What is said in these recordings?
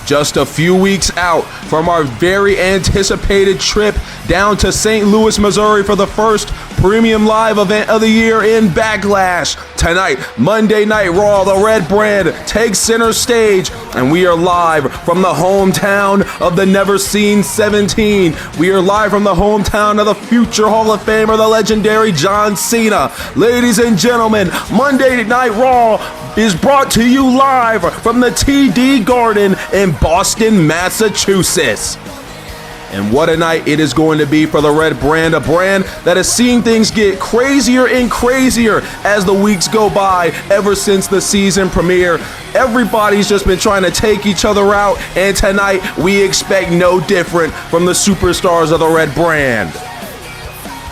just a few weeks out from our very anticipated trip down to St. Louis, Missouri for the first premium live event of the year in Backlash. Tonight, Monday Night Raw, the Red Brand takes center stage, and we are live from the hometown of the Never Seen 17. We are live from the hometown of the future Hall of Famer, the legendary John Cena. Ladies and gentlemen, Monday Night Raw is brought to you live from the TD Garden in Boston, Massachusetts. And what a night it is going to be for the Red Brand, a brand that has seen things get crazier and crazier as the weeks go by ever since the season premiere. Everybody's just been trying to take each other out, and tonight we expect no different from the superstars of the Red Brand.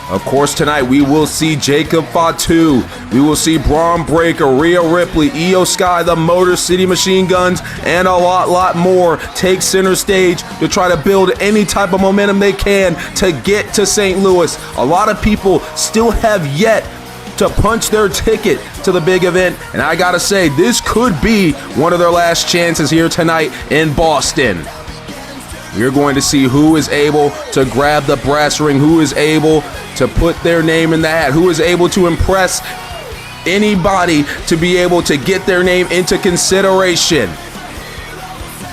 Of course, tonight we will see Jacob Fatu, we will see Bron Breakker, Rhea Ripley, Io Sky, the Motor City Machine Guns, and a lot more take center stage to try to build any type of momentum they can to get to St. Louis. A lot of people still have yet to punch their ticket to the big event, and I gotta say, this could be one of their last chances here tonight in Boston. We're going to see who is able to grab the brass ring, who is able to put their name in the hat, who is able to impress anybody to be able to get their name into consideration.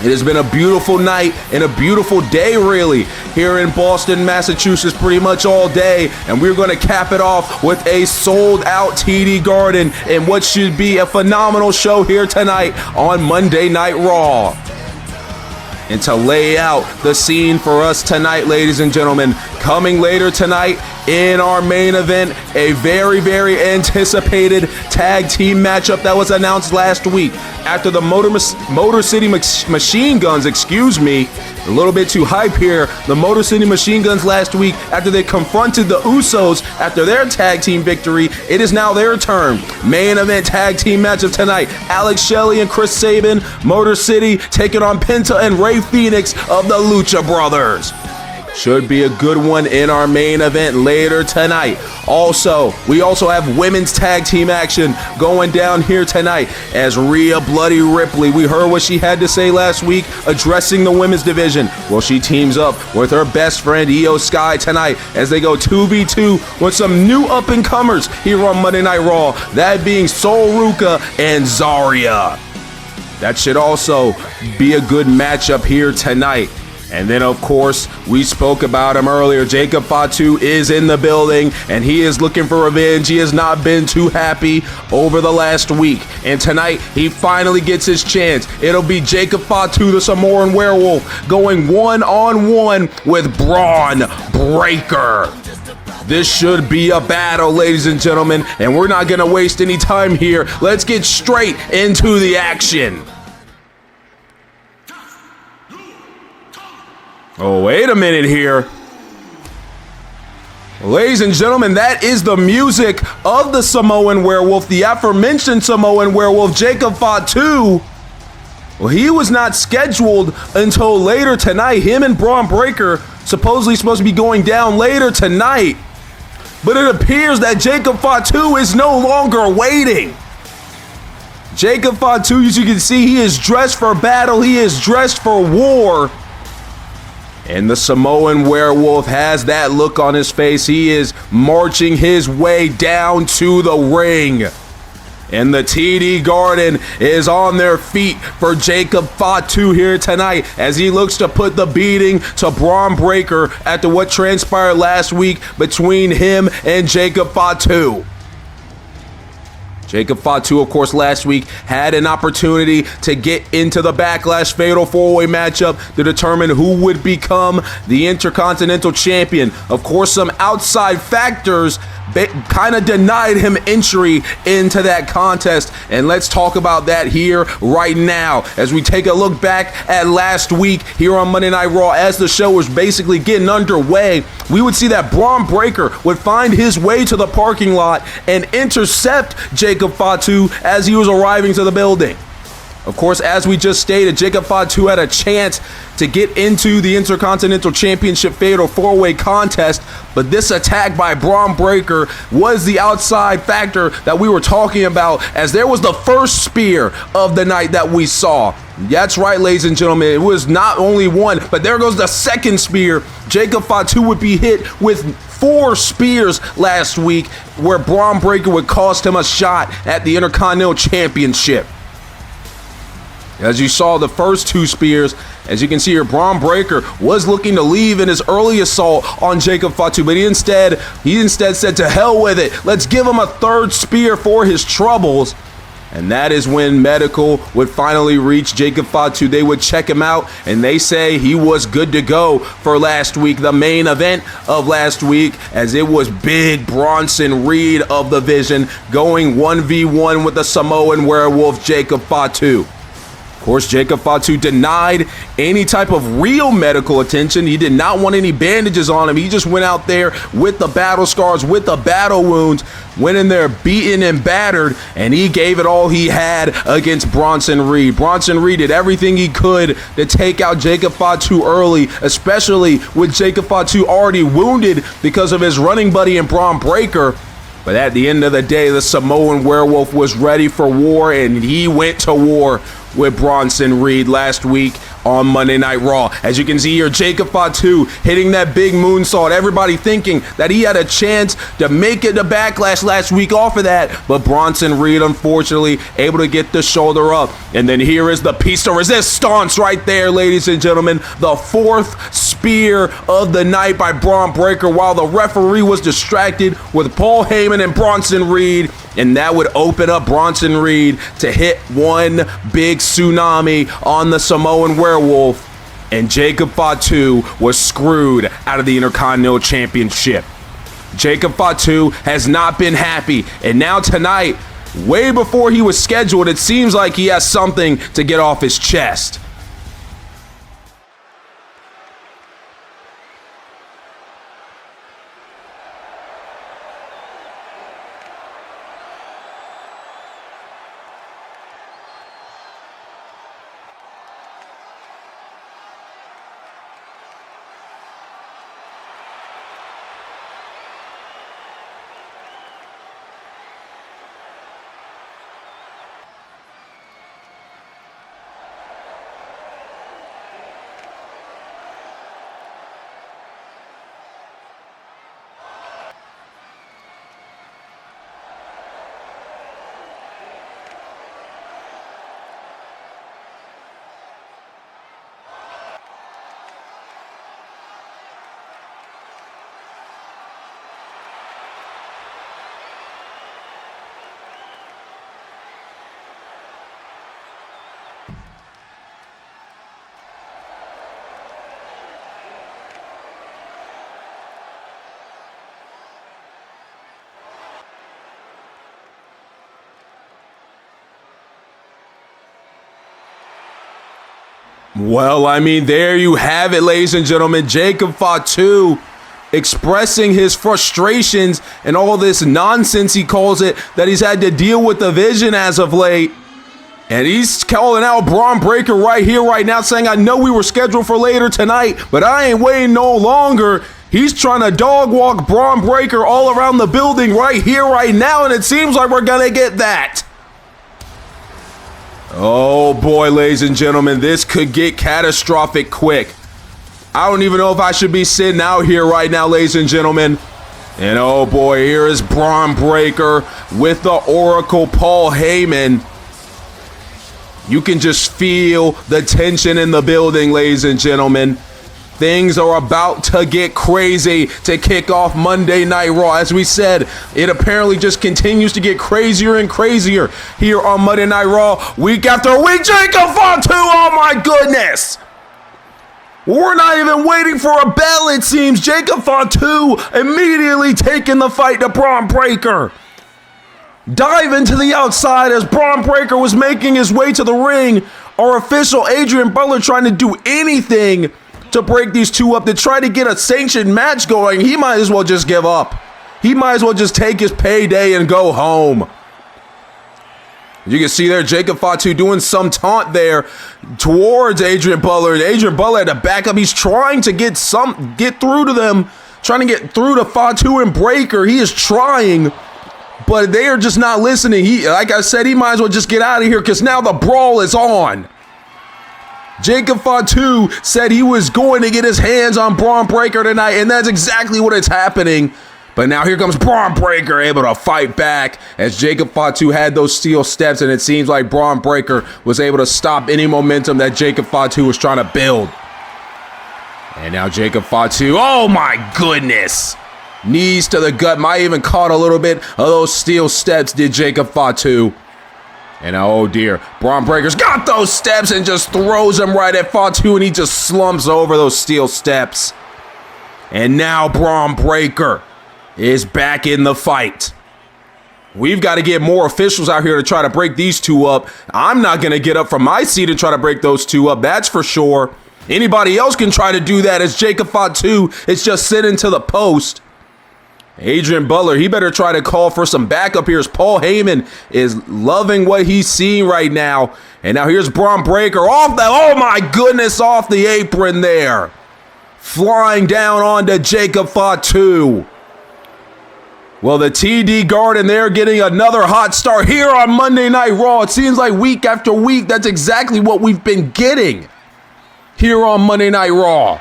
It has been a beautiful night and a beautiful day, really, here in Boston, Massachusetts, pretty much all day. And we're going to cap it off with a sold-out TD Garden and what should be a phenomenal show here tonight on Monday Night Raw. And to lay out the scene for us tonight, ladies and gentlemen, coming later tonight in our main event, a very anticipated tag team matchup that was announced last week after the Motor City Machine Guns, a little bit too hype here. The Motor City Machine Guns last week, after they confronted the Usos after their tag team victory, it is now their turn. Main event tag team matchup tonight. Alex Shelley and Chris Sabin, Motor City, taking on Penta and Ray Phoenix of the Lucha Brothers. Should be a good one in our main event later tonight. We also have women's tag team action going down here tonight as Rhea Bloody Ripley, we heard what she had to say last week addressing the women's division. Well, she teams up with her best friend Io Sky tonight as they go 2v2 with some new up-and-comers here on Monday Night Raw, that being Sol Ruka and Zarya. That should also be a good matchup here tonight. And then, of course, we spoke about him earlier. Jacob Fatu is in the building, and he is looking for revenge. He has not been too happy over the last week. And tonight, he finally gets his chance. It'll be Jacob Fatu, the Samoan Werewolf, going one-on-one with Bron Breakker. This should be a battle, ladies and gentlemen, and we're not going to waste any time here. Let's get straight into the action. Oh, wait a minute here. Ladies and gentlemen, that is the music of the Samoan Werewolf, the aforementioned Samoan Werewolf, Jacob Fatu. Well, he was not scheduled until later tonight. Him and Bron Breakker supposedly supposed to be going down later tonight. But it appears that Jacob Fatu is no longer waiting. Jacob Fatu, as you can see, he is dressed for battle. He is dressed for war. And the Samoan Werewolf has that look on his face. He is marching his way down to the ring. And the TD Garden is on their feet for Jacob Fatu here tonight as he looks to put the beating to Bron Breakker after what transpired last week between him and Jacob Fatu. Jacob Fatu, of course, last week had an opportunity to get into the Backlash Fatal 4-Way matchup to determine who would become the Intercontinental Champion. Of course, some outside factors kind of denied him entry into that contest, and let's talk about that here right now as we take a look back at last week here on Monday Night Raw. As the show was basically getting underway, we would see that Bron Breakker would find his way to the parking lot and intercept Jacob Fatu as he was arriving to the building. Of course, as we just stated, Jacob Fatu had a chance to get into the Intercontinental Championship Fatal 4-Way contest, but this attack by Bron Breakker was the outside factor that we were talking about, as there was the first spear of the night that we saw. That's right, ladies and gentlemen, it was not only one, but there goes the second spear. Jacob Fatu would be hit with 4 spears last week, where Bron Breakker would cost him a shot at the Intercontinental Championship. As you saw, the first 2 spears, as you can see here, Bron Breakker was looking to leave in his early assault on Jacob Fatu, but he instead said, to hell with it. Let's give him a 3rd spear for his troubles. And that is when medical would finally reach Jacob Fatu. They would check him out, and they say he was good to go for last week, the main event of last week, as it was Big Bronson Reed of the Vision going 1v1 with the Samoan werewolf Jacob Fatu. Of course, Jacob Fatu denied any type of real medical attention. He did not want any bandages on him. He just went out there with the battle scars, with the battle wounds, went in there beaten and battered, and he gave it all he had against Bronson Reed. Bronson Reed did everything he could to take out Jacob Fatu early, especially with Jacob Fatu already wounded because of his running buddy in Bron Breakker. But at the end of the day, the Samoan werewolf was ready for war, and he went to war with Bronson Reed last week on Monday Night Raw. As you can see here, Jacob Fatu hitting that big moonsault. Everybody thinking that he had a chance to make it to Backlash last week off of that, but Bronson Reed, unfortunately, able to get the shoulder up. And then here is the piece de resistance right there, ladies and gentlemen. The 4th spear of the night by Bron Breakker, while the referee was distracted with Paul Heyman and Bronson Reed. And that would open up Bronson Reed to hit one big tsunami on the Samoan werewolf. And Jacob Fatu was screwed out of the Intercontinental Championship. Jacob Fatu has not been happy. And now tonight, way before he was scheduled, it seems like he has something to get off his chest. Well, I mean, there you have it, ladies and gentlemen. Jacob Fatu expressing his frustrations and all this nonsense, he calls it, that he's had to deal with the Vision as of late. And he's calling out Bron Breakker right here, right now, saying, I know we were scheduled for later tonight, but I ain't waiting no longer. He's trying to dog walk Bron Breakker all around the building right here, right now, and it seems like we're going to get that. Oh boy, ladies and gentlemen, this could get catastrophic quick. I don't even know if I should be sitting out here right now, ladies and gentlemen. And oh boy, here is Bron Breakker with the Oracle Paul Heyman. You can just feel the tension in the building, ladies and gentlemen. Things are about to get crazy to kick off Monday Night Raw. As we said, it apparently just continues to get crazier and crazier here on Monday Night Raw, week after week. Jacob Fatu, oh my goodness! We're not even waiting for a bell, it seems. Jacob Fatu immediately taking the fight to Bron Breakker. Dive to the outside as Bron Breakker was making his way to the ring. Our official Adrian Butler trying to do anything to break these two up, to try to get a sanctioned match going. He might as well just give up. He might as well just take his payday and go home. You can see there Jacob Fatu doing some taunt there towards Adrian Butler. Adrian Butler had to back up. He's trying to get through to them, trying to get through to Fatu and Breakker. He is trying, but they are just not listening. Like I said, he might as well just get out of here because now the brawl is on. Jacob Fatu said he was going to get his hands on Bron Breakker tonight, and that's exactly what is happening. But now here comes Bron Breakker able to fight back as Jacob Fatu had those steel steps, and it seems like Bron Breakker was able to stop any momentum that Jacob Fatu was trying to build. And now Jacob Fatu, oh my goodness! Knees to the gut, might even caught a little bit of those steel steps, did Jacob Fatu. And oh dear, Bron Breakker's got those steps and just throws them right at Fatu, and he just slumps over those steel steps. And now Bron Breakker is back in the fight. We've got to get more officials out here to try to break these two up. I'm not going to get up from my seat and try to break those two up, that's for sure. Anybody else can try to do that as Jacob Fatu is just sitting to the post. Adrian Butler, he better try to call for some backup here as Paul Heyman is loving what he's seeing right now. And now here's Bron Breakker off the, oh my goodness, off the apron there. Flying down onto Jacob Fatu. Well, the TD Garden, they're getting another hot start here on Monday Night Raw. It seems like week after week, that's exactly what we've been getting here on Monday Night Raw.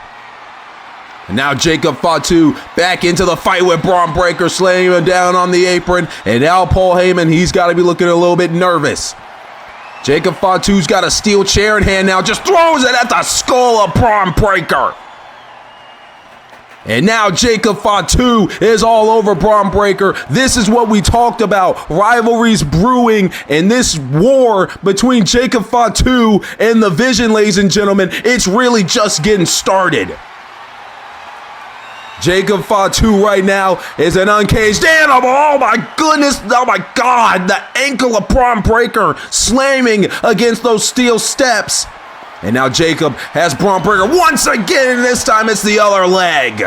And now Jacob Fatu back into the fight with Bron Breakker, slaying him down on the apron. And now Paul Heyman, he's got to be looking a little bit nervous. Jacob Fatu's got a steel chair in hand now, just throws it at the skull of Bron Breakker. And now Jacob Fatu is all over Bron Breakker. This is what we talked about. Rivalries brewing, and this war between Jacob Fatu and the Vision, ladies and gentlemen, it's really just getting started. Jacob Fatu right now is an uncaged animal. Oh my goodness. Oh my God. The ankle of Bron Breakker slamming against those steel steps. And now Jacob has Bron Breakker once again, and this time it's the other leg.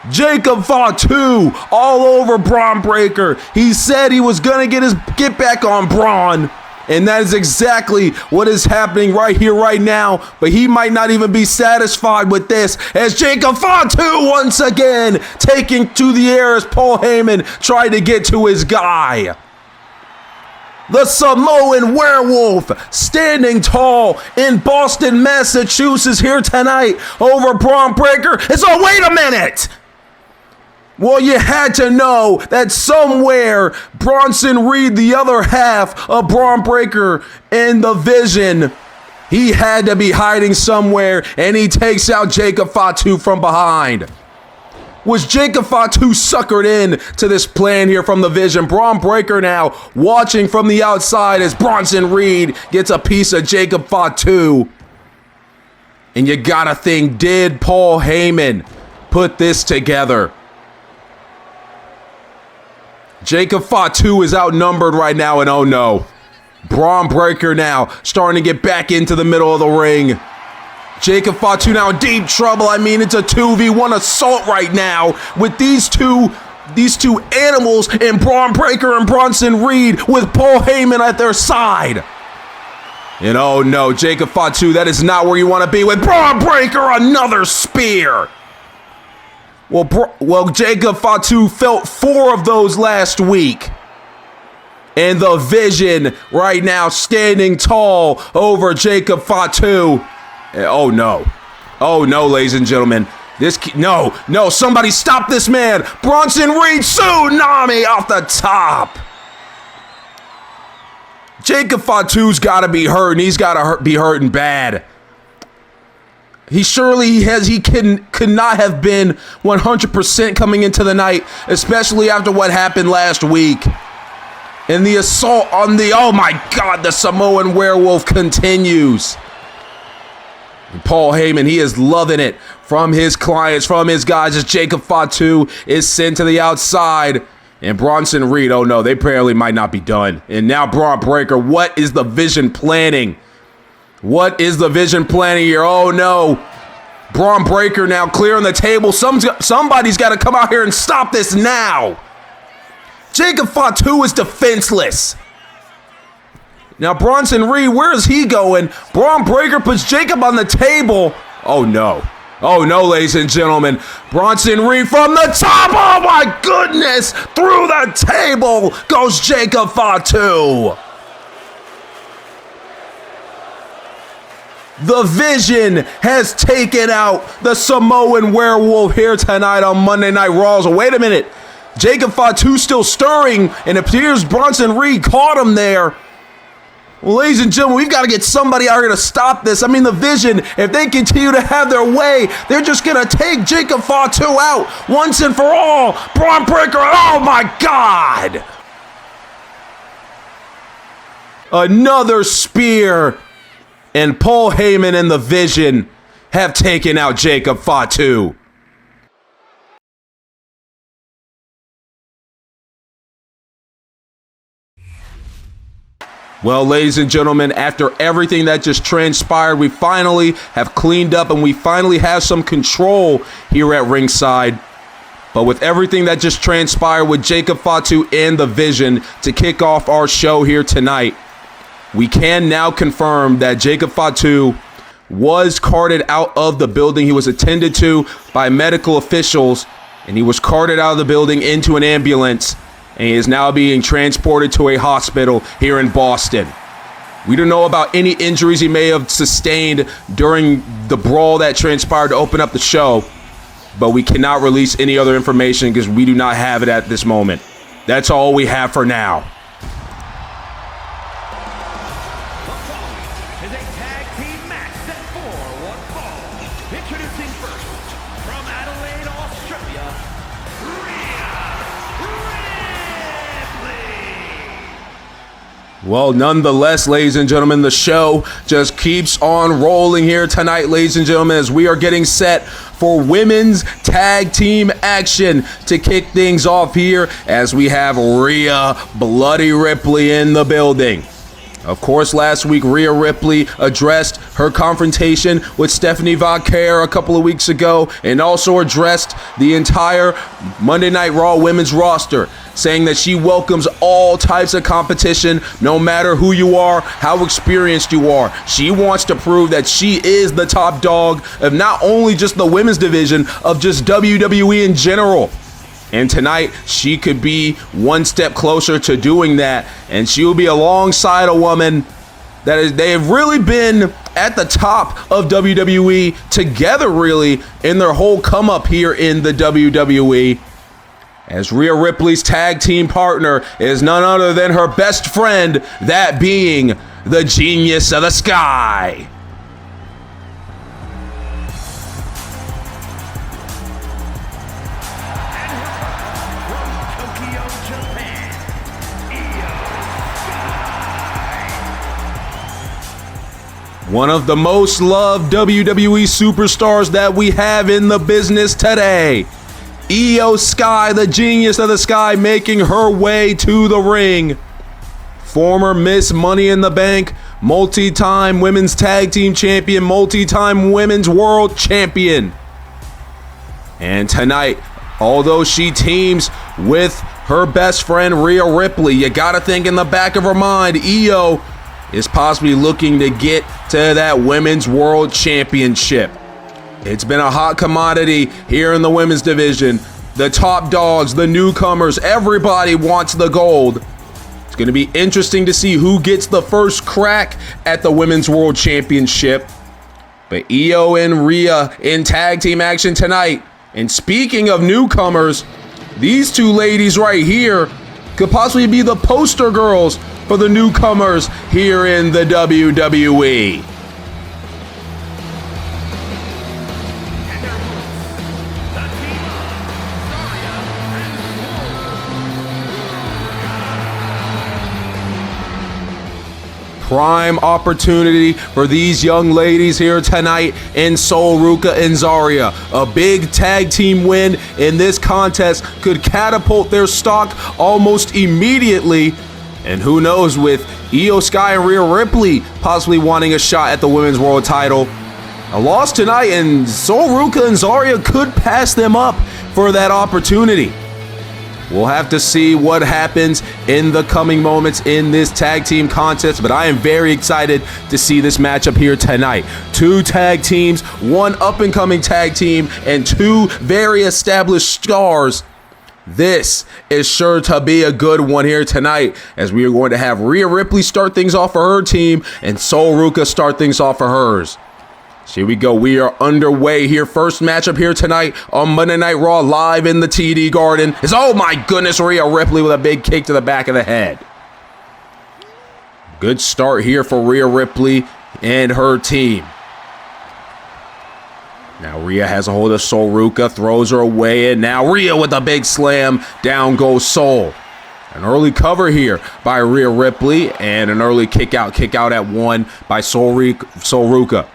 Jacob Fatu all over Bron Breakker. He said he was going to get back on Bron. And that is exactly what is happening right here, right now. But he might not even be satisfied with this, as Jacob Fatu once again taking to the air as Paul Heyman tried to get to his guy. The Samoan Werewolf standing tall in Boston, Massachusetts here tonight over Bron Breakker. And so wait a minute. Well, you had to know that somewhere Bronson Reed, the other half of Bron Breakker in the Vision, he had to be hiding somewhere, and he takes out Jacob Fatu from behind. Was Jacob Fatu suckered in to this plan here from the Vision? Bron Breakker now watching from the outside as Bronson Reed gets a piece of Jacob Fatu. And you gotta think, did Paul Heyman put this together? Jacob Fatu is outnumbered right now, and oh no. Bron Breakker now starting to get back into the middle of the ring. Jacob Fatu now in deep trouble. I mean, it's a 2v1 assault right now with these two animals in Bron Breakker and Bronson Reed with Paul Heyman at their side. And oh no, Jacob Fatu, that is not where you want to be with Bron Breakker, another spear. Well, Jacob Fatu felt 4 of those last week. And the Vision right now standing tall over Jacob Fatu. Oh no. Oh no, ladies and gentlemen. No, somebody stop this man. Bronson Reed tsunami off the top. Jacob Fatu's got to be hurt, and he's got to be hurting bad. He could not have been 100% coming into the night, especially after what happened last week. And the assault on oh my God, the Samoan Werewolf continues. And Paul Heyman, he is loving it from his clients, from his guys, as Jacob Fatu is sent to the outside. And Bronson Reed, oh no, they apparently might not be done. And now Bron Breakker, what is the Vision planning? What is the Vision planning here? Oh no. Bron Breakker now clearing the table. Somebody's got to come out here and stop this now. Jacob Fatu is defenseless. Now Bronson Reed, where is he going? Bron Breakker puts Jacob on the table. Oh no. Oh no, ladies and gentlemen. Bronson Reed from the top. Oh my goodness. Through the table goes Jacob Fatu. The Vision has taken out the Samoan Werewolf here tonight on Monday Night Raw. So wait a minute. Jacob Fatu still stirring, and it appears Bronson Reed caught him there. Well, ladies and gentlemen, we've got to get somebody out here to stop this. I mean, the Vision, if they continue to have their way, they're just going to take Jacob Fatu out once and for all. Bron Breakker, oh my God! Another spear. And Paul Heyman and the Vision have taken out Jacob Fatu. Well, ladies and gentlemen, after everything that just transpired, we finally have cleaned up and we finally have some control here at ringside. But with everything that just transpired with Jacob Fatu and the Vision to kick off our show here tonight, we can now confirm that Jacob Fatu was carted out of the building. He was attended to by medical officials, and he was carted out of the building into an ambulance, and he is now being transported to a hospital here in Boston. We don't know about any injuries he may have sustained during the brawl that transpired to open up the show, but we cannot release any other information because we do not have it at this moment. That's all we have for now. Well, nonetheless, ladies and gentlemen, the show just keeps on rolling here tonight, ladies and gentlemen, as we are getting set for women's tag team action to kick things off here as we have Rhea Bloody Ripley in the building. Of course, last week, Rhea Ripley addressed her confrontation with Stephanie Vaquer a couple of weeks ago and also addressed the entire Monday Night Raw women's roster, saying that she welcomes all types of competition, no matter who you are, how experienced you are. She wants to prove that she is the top dog of not only just the women's division, of just WWE in general. And tonight, she could be one step closer to doing that. And she will be alongside a woman that is, they have really been at the top of WWE together, really, in their whole come up here in the WWE. As Rhea Ripley's tag team partner is none other than her best friend, that being the Genius of the Sky. One of the most loved WWE superstars that we have in the business today. Io Sky, the Genius of the Sky, making her way to the ring. Former Miss Money in the Bank, multi-time women's tag team champion, multi-time women's world champion. And tonight, although she teams with her best friend Rhea Ripley, you gotta think in the back of her mind, Io is possibly looking to get to that women's world championship. It's been a hot commodity here in the women's division. The top dogs, the newcomers, everybody wants the gold. It's going to be interesting to see who gets the first crack at the women's world championship. But Io and Rhea in tag team action tonight. And speaking of newcomers, these two ladies right here could possibly be the poster girls for the newcomers here in the WWE. Prime opportunity for these young ladies here tonight in Sol Ruca and Zarya. A big tag team win in this contest could catapult their stock almost immediately. And who knows, with Io Sky and Rhea Ripley possibly wanting a shot at the women's world title. A loss tonight and Sol Ruca and Zarya could pass them up for that opportunity. We'll have to see what happens in the coming moments in this tag team contest, but I am very excited to see this matchup here tonight. Two tag teams, one up-and-coming tag team, and two very established stars. This is sure to be a good one here tonight, as we are going to have Rhea Ripley start things off for her team and Sol Ruca start things off for hers. So here we go. We are underway here. First matchup here tonight on Monday Night Raw live in the TD Garden is, oh my goodness, Rhea Ripley with a big kick to the back of the head. Good start here for Rhea Ripley and her team. Now Rhea has a hold of Sol Ruca, throws her away, and now Rhea with a big slam. Down goes Sol. An early cover here by Rhea Ripley and an early kick out at one by Sol Ruca.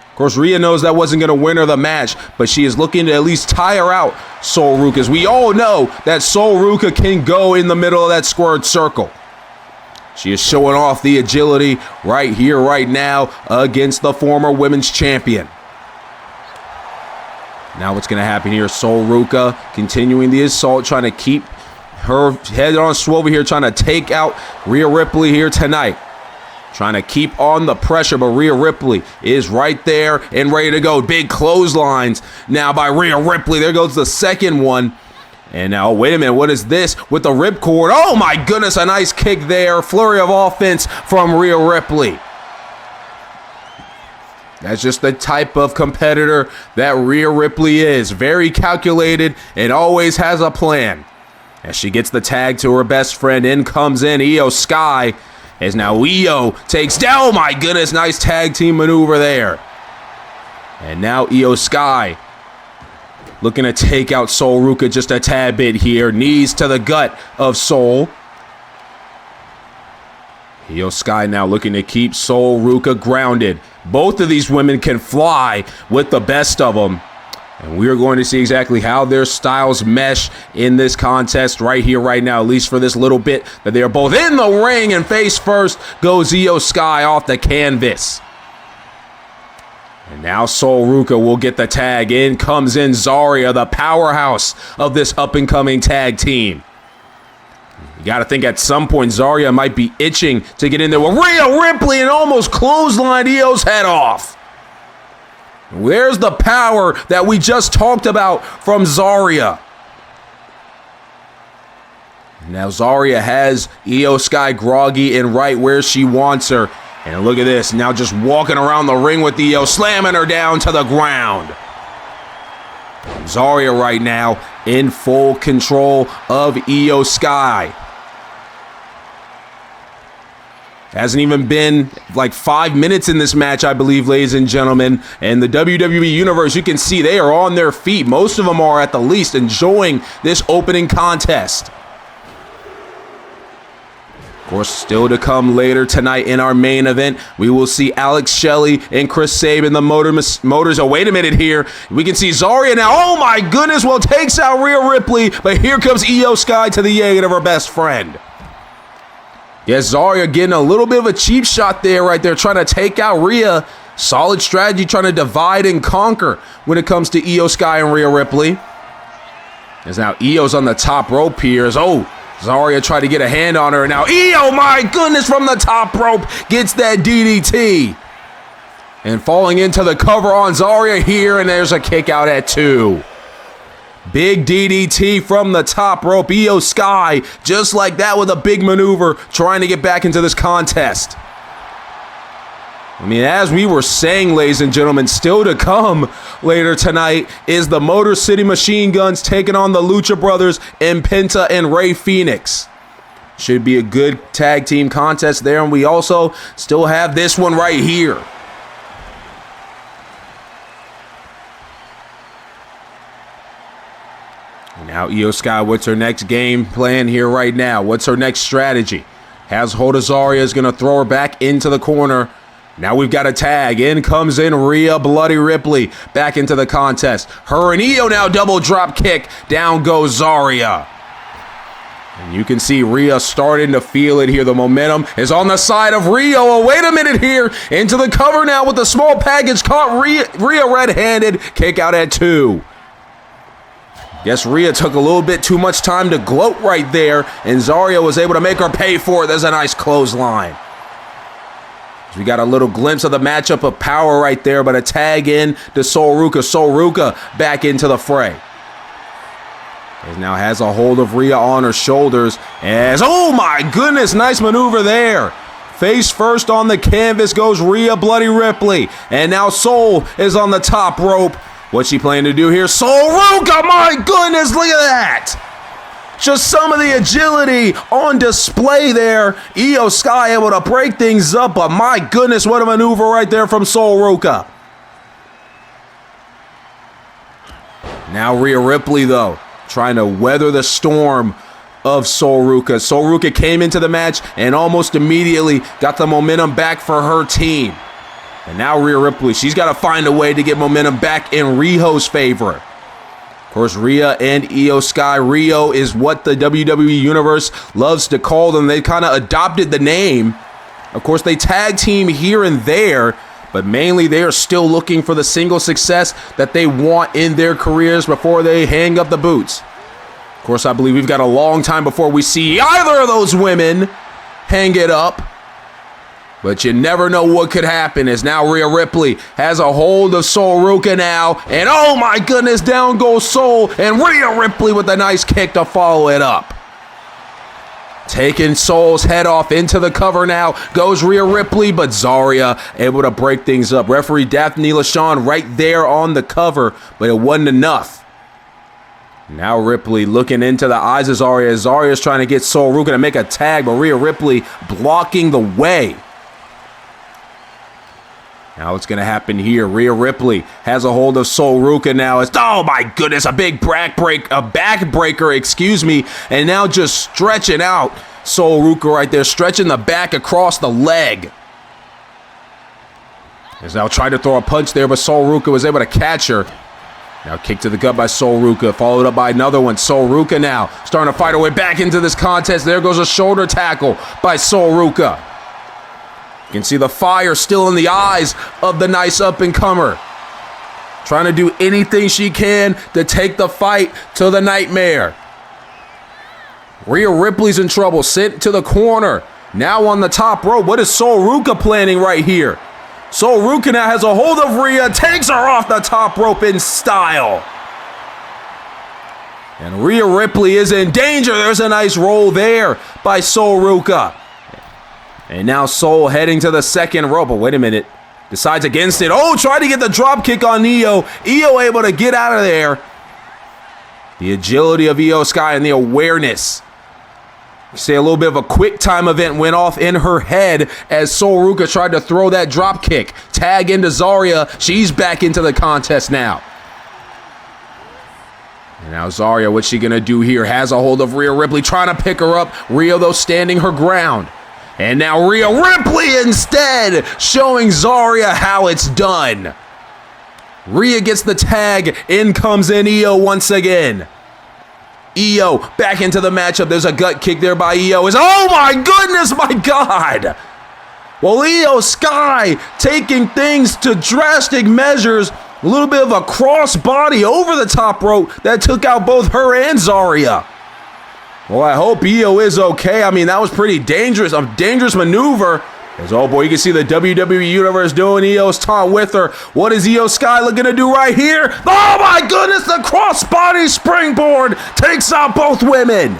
Of course, Rhea knows that wasn't going to win her the match, but she is looking to at least tire out Sol Ruca, as we all know that Sol Ruca can go in the middle of that squared circle. She is showing off the agility right here, right now, against the former women's champion. Now what's going to happen here? Sol Ruca continuing the assault, trying to keep her head on swivel here, trying to take out Rhea Ripley here tonight. Trying to keep on the pressure, but Rhea Ripley is right there and ready to go. Big clotheslines now by Rhea Ripley. There goes the second one. And now, wait a minute, what is this with the ripcord? Oh my goodness, a nice kick there. Flurry of offense from Rhea Ripley. That's just the type of competitor that Rhea Ripley is. Very calculated and always has a plan. As she gets the tag to her best friend, in comes Io Sky. As now Io takes down, oh my goodness, nice tag team maneuver there. And now Io Sky looking to take out Sol Ruca just a tad bit here. Knees to the gut of Sol. Io Sky now looking to keep Sol Ruca grounded. Both of these women can fly with the best of them. And we are going to see exactly how their styles mesh in this contest right here, right now, at least for this little bit that they are both in the ring. And face first goes Io Sky off the canvas. And now Sol Ruca will get the tag. In comes Zarya, the powerhouse of this up-and-coming tag team. You got to think at some point Zarya might be itching to get in there with Rhea Ripley and almost clotheslined Io's head off. Where's the power that we just talked about from Zarya? Now Zarya has Io Sky groggy and right where she wants her. And look at this, now just walking around the ring with Io, slamming her down to the ground. Zarya right now in full control of Io Sky. Hasn't even been like 5 minutes in this match, I believe, ladies and gentlemen. And the WWE Universe, you can see they are on their feet. Most of them are at the least enjoying this opening contest. Of course, still to come later tonight in our main event, we will see Alex Shelley and Chris Sabin, the Motors. Oh, wait a minute here. We can see Zarya now. Oh, my goodness. Well, takes out Rhea Ripley. But here comes Io Sky to the aid of her best friend. Yes, Zarya getting a little bit of a cheap shot there, right there, trying to take out Rhea. Solid strategy, trying to divide and conquer when it comes to Io Sky and Rhea Ripley. As now Io's on the top rope here. Oh, Zarya tried to get a hand on her. And now Io, my goodness, from the top rope gets that DDT. And falling into the cover on Zarya here, and there's a kick out at 2. Big DDT from the top rope. Io Sky, just like that with a big maneuver, trying to get back into this contest. I mean, as we were saying, ladies and gentlemen, still to come later tonight is the Motor City Machine Guns taking on the Lucha Brothers and Penta and Rey Fenix. Should be a good tag team contest there, and we also still have this one right here. Now Io Sky, what's her next game plan here right now? What's her next strategy? Has hold of Zarya, is going to throw her back into the corner. Now we've got a tag. In comes Rhea Bloody Ripley back into the contest. Her and Io now double drop kick. Down goes Zarya. And you can see Rhea starting to feel it here. The momentum is on the side of Rhea. Oh, wait a minute here. Into the cover now with the small package. Caught Rhea red-handed. Kick out at 2. Guess Rhea took a little bit too much time to gloat right there, and Zarya was able to make her pay for it. There's a nice clothesline. We got a little glimpse of the matchup of power right there, but a tag in to Sol Ruca. Sol Ruca back into the fray. He now has a hold of Rhea on her shoulders. As, oh my goodness, nice maneuver there. Face first on the canvas goes Rhea Bloody Ripley. And now Sol is on the top rope. What's she planning to do here? Sol Ruca, my goodness, look at that. Just some of the agility on display there. Io Sky able to break things up, but my goodness, what a maneuver right there from Sol Ruca. Now Rhea Ripley, though, trying to weather the storm of Sol Ruca. Sol Ruca came into the match and almost immediately got the momentum back for her team. And now Rhea Ripley, she's got to find a way to get momentum back in Riho's favor. Of course, Rhea and Io Sky. Rio is what the WWE Universe loves to call them. They kind of adopted the name. Of course, they tag team here and there, but mainly they are still looking for the single success that they want in their careers before they hang up the boots. Of course, I believe we've got a long time before we see either of those women hang it up. But you never know what could happen, as now Rhea Ripley has a hold of Sol Ruca now. And oh my goodness, down goes Sol, and Rhea Ripley with a nice kick to follow it up. Taking Sol's head off into the cover now goes Rhea Ripley, but Zarya able to break things up. Referee Daphne LaShawn right there on the cover, but it wasn't enough. Now Ripley looking into the eyes of Zarya. Zarya's trying to get Sol Ruca to make a tag, but Rhea Ripley blocking the way. Now what's going to happen here? Rhea Ripley has a hold of Sol Ruca now. It's, oh my goodness, a backbreaker, excuse me. And now just stretching out Sol Ruca right there, stretching the back across the leg. He's now trying to throw a punch there, but Sol Ruca was able to catch her. Now kick to the gut by Sol Ruca, followed up by another one. Sol Ruca now starting to fight her way back into this contest. There goes a shoulder tackle by Sol Ruca. You can see the fire still in the eyes of the nice up-and-comer. Trying to do anything she can to take the fight to the nightmare. Rhea Ripley's in trouble, sent to the corner. Now on the top rope. What is Sol Ruca planning right here? Sol Ruca now has a hold of Rhea, takes her off the top rope in style. And Rhea Ripley is in danger. There's a nice roll there by Sol Ruca. And now Sol heading to the second rope. But wait a minute. Decides against it. Oh, tried to get the drop kick on Io. Io able to get out of there. The agility of Io Sky and the awareness. You say a little bit of a quick time event went off in her head as Sol Ruca tried to throw that drop kick. Tag into Zarya. She's back into the contest now. And now Zarya, what's she going to do here? Has a hold of Rhea Ripley, trying to pick her up. Rhea, though, standing her ground. And now Rhea Ripley instead, showing Zarya how it's done. Rhea gets the tag, in comes in Io once again. Io back into the matchup. There's a gut kick there by Io. Oh my goodness, my God. Well, Io Sky taking things to drastic measures. A little bit of a crossbody over the top rope that took out both her and Zarya. Well, I hope Io is okay. I mean, that was pretty dangerous. A dangerous maneuver. As, oh boy, you can see the WWE Universe doing Io's taunt with her. What is Io Sky looking to do right here? Oh my goodness, the crossbody springboard takes out both women.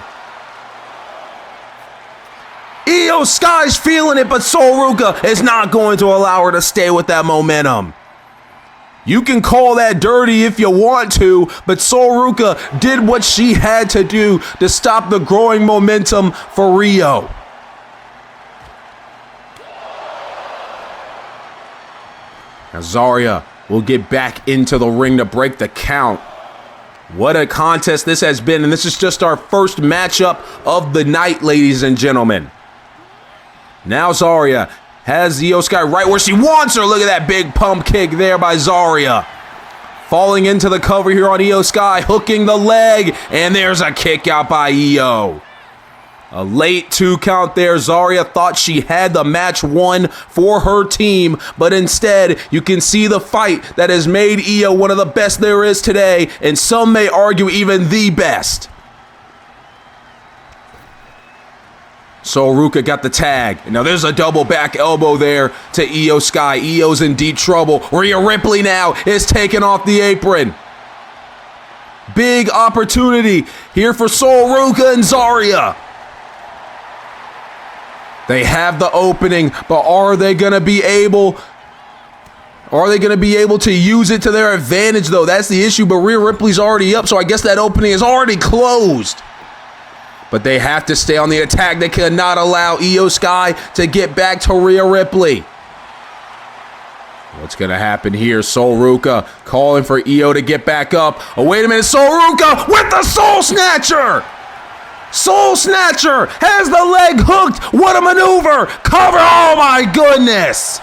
Io Sky's feeling it, but Sol Ruca is not going to allow her to stay with that momentum. You can call that dirty if you want to, but Sol Ruca did what she had to do to stop the growing momentum for Rio. Now Zarya will get back into the ring to break the count. What a contest this has been, and this is just our first matchup of the night, ladies and gentlemen. Now Zarya has Io Sky right where she wants her. Look at that big pump kick there by Zarya. Falling into the cover here on Io Sky, hooking the leg, and there's a kick out by Io. A late 2 count there. Zarya thought she had the match won for her team, but instead you can see the fight that has made Io one of the best there is today, and some may argue even the best. So Ruka got the tag. Now there's a double back elbow there to Io Sky. Io's in deep trouble. Rhea Ripley now is taking off the apron. Big opportunity here for Sol Ruka and Zarya. They have the opening, but are they going to be able to use it to their advantage, though? That's the issue, but Rhea Ripley's already up, so I guess that opening is already closed. But they have to stay on the attack. They cannot allow Io Sky to get back to Rhea Ripley. What's going to happen here? Sol Ruka calling for Io to get back up. Oh, wait a minute. Sol Ruka with the Soul Snatcher. Soul Snatcher has the leg hooked. What a maneuver. Cover. Oh, my goodness.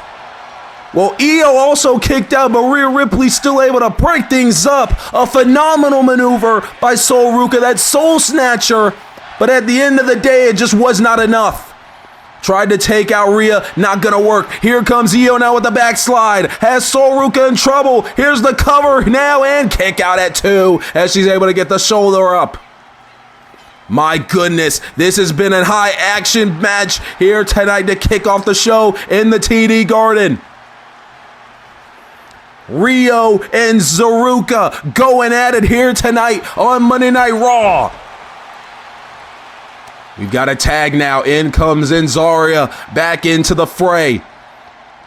Well, Io also kicked out, but Rhea Ripley still able to break things up. A phenomenal maneuver by Sol Ruka. That Soul Snatcher. But at the end of the day, it just was not enough. Tried to take out Rhea, not gonna work. Here comes Io now with the backslide. Has Sol Ruka in trouble. Here's the cover now and kick out at 2 as she's able to get the shoulder up. My goodness, this has been a high action match here tonight to kick off the show in the TD Garden. Rio and Zaruka going at it here tonight on Monday Night Raw. We've got a tag now. In comes Zarya back into the fray.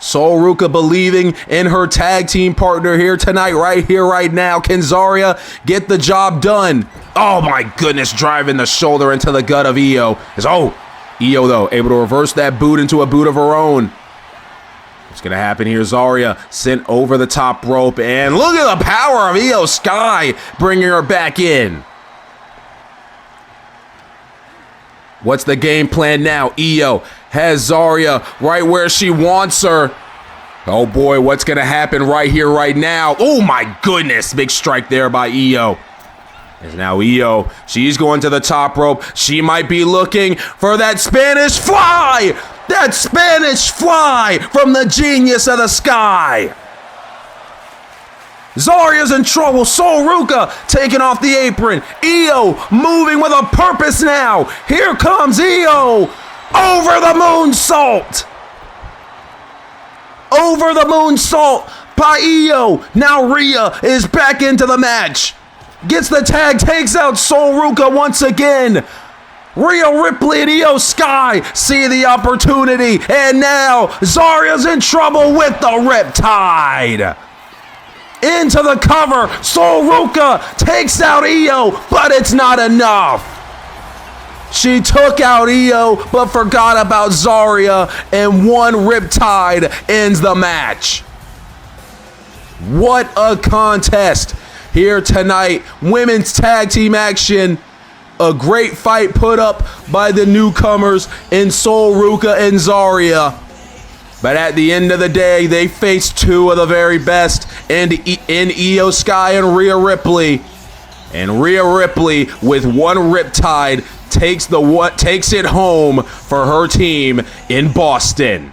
Sol Ruka believing in her tag team partner here tonight, right here, right now. Can Zarya get the job done? Oh my goodness, driving the shoulder into the gut of Io. Io though, able to reverse that boot into a boot of her own. What's going to happen here? Zarya sent over the top rope, and look at the power of Io Sky bringing her back in. What's the game plan now? Io has Zarya right where she wants her. Oh boy, what's going to happen right here, right now? Oh my goodness, big strike there by Io. As now Io, she's going to the top rope. She might be looking for that Spanish fly. That Spanish fly from the genius of the sky. Zarya's in trouble. Sol Ruka taking off the apron. Io moving with a purpose now. Here comes Io. Over the moonsault. Over the moonsault by Io. Now Rhea is back into the match. Gets the tag, takes out Sol Ruka once again. Rhea Ripley and Io Sky see the opportunity. And now Zarya's in trouble with the Riptide. Into the cover. Sol Ruka takes out Io, but it's not enough. She took out Io, but forgot about Zarya, and one Riptide ends the match. What a contest here tonight. Women's tag team action. A great fight put up by the newcomers in Sol Ruka and Zarya. But at the end of the day, they faced 2 of the very best in Io Sky and Rhea Ripley. And Rhea Ripley, with one Riptide, takes it home for her team in Boston.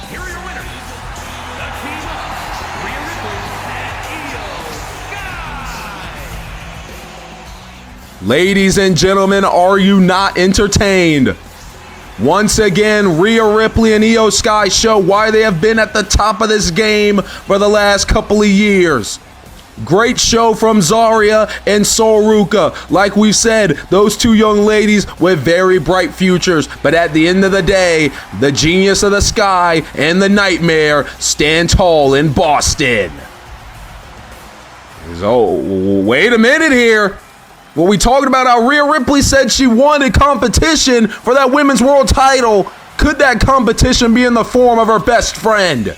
Here are your winners, the team of Rhea Ripley and Io Sky. Ladies and gentlemen, are you not entertained? Once again, Rhea Ripley and Io Sky show why they have been at the top of this game for the last couple of years. Great show from Zarya and Sol Ruka. Like we said, those 2 young ladies with very bright futures. But at the end of the day, the genius of the sky and the nightmare stand tall in Boston. So, wait a minute here. Well, we talked about how Rhea Ripley said she wanted competition for that women's world title. Could that competition be in the form of her best friend?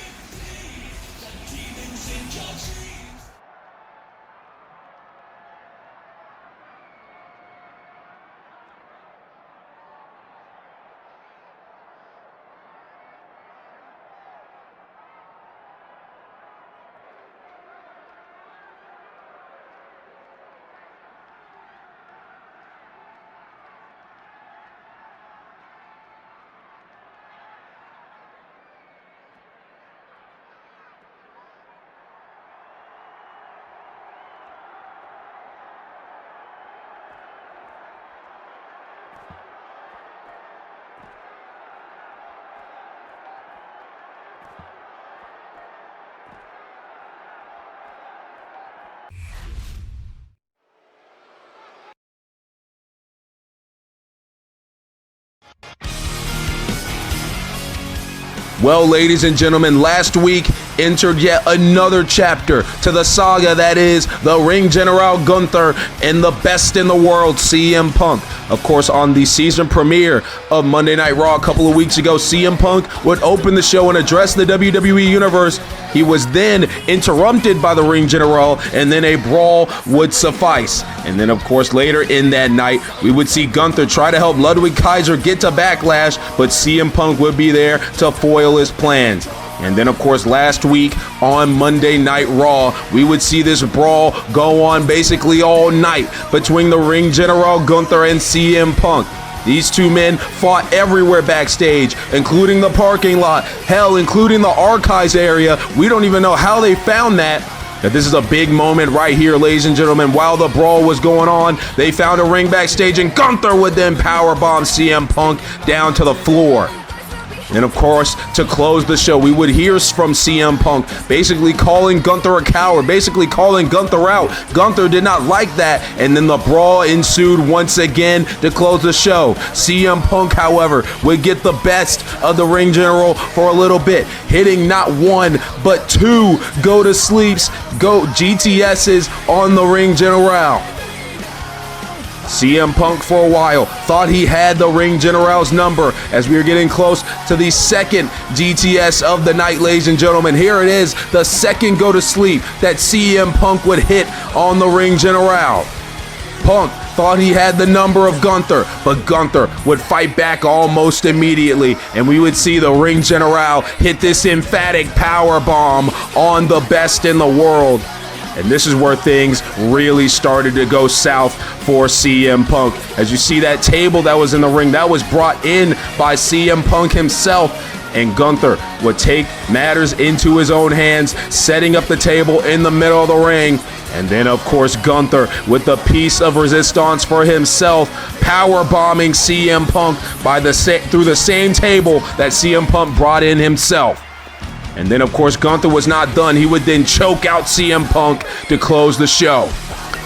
Well, ladies and gentlemen, last week entered yet another chapter to the saga that is the Ring General Gunther and the best in the world, CM Punk. Of course, on the season premiere of Monday Night Raw a couple of weeks ago, CM Punk would open the show and address the WWE Universe. He was then interrupted by the Ring General, and then a brawl would suffice. And then, of course, later in that night, we would see Gunther try to help Ludwig Kaiser get to Backlash, but CM Punk would be there to foil his plans. And then, of course, last week on Monday Night Raw, we would see this brawl go on basically all night between the Ring General Gunther and CM Punk. These two men fought everywhere backstage, including the parking lot, hell, including the archives area. We don't even know how they found that. But this is a big moment right here, ladies and gentlemen. While the brawl was going on, they found a ring backstage, and Gunther would then powerbomb CM Punk down to the floor. And of course, to close the show, we would hear from CM Punk basically calling Gunther a coward, basically calling Gunther out. Gunther did not like that, and then the brawl ensued once again to close the show. CM Punk, however, would get the best of the Ring General for a little bit, hitting not one, but two GTSs on the Ring General. CM Punk for a while thought he had the Ring General's number as we were getting close to the second GTS of the night, ladies and gentlemen. Here it is, the second go to sleep that CM Punk would hit on the Ring General. Punk thought he had the number of Gunther, but Gunther would fight back almost immediately, and we would see the Ring General hit this emphatic power bomb on the best in the world. And this is where things really started to go south for CM Punk. As you see that table that was in the ring, that was brought in by CM Punk himself. And Gunther would take matters into his own hands, setting up the table in the middle of the ring. And then, of course, Gunther with the piece of resistance for himself, power bombing CM Punk through the same table that CM Punk brought in himself. And then, of course, Gunther was not done. He would then choke out CM Punk to close the show.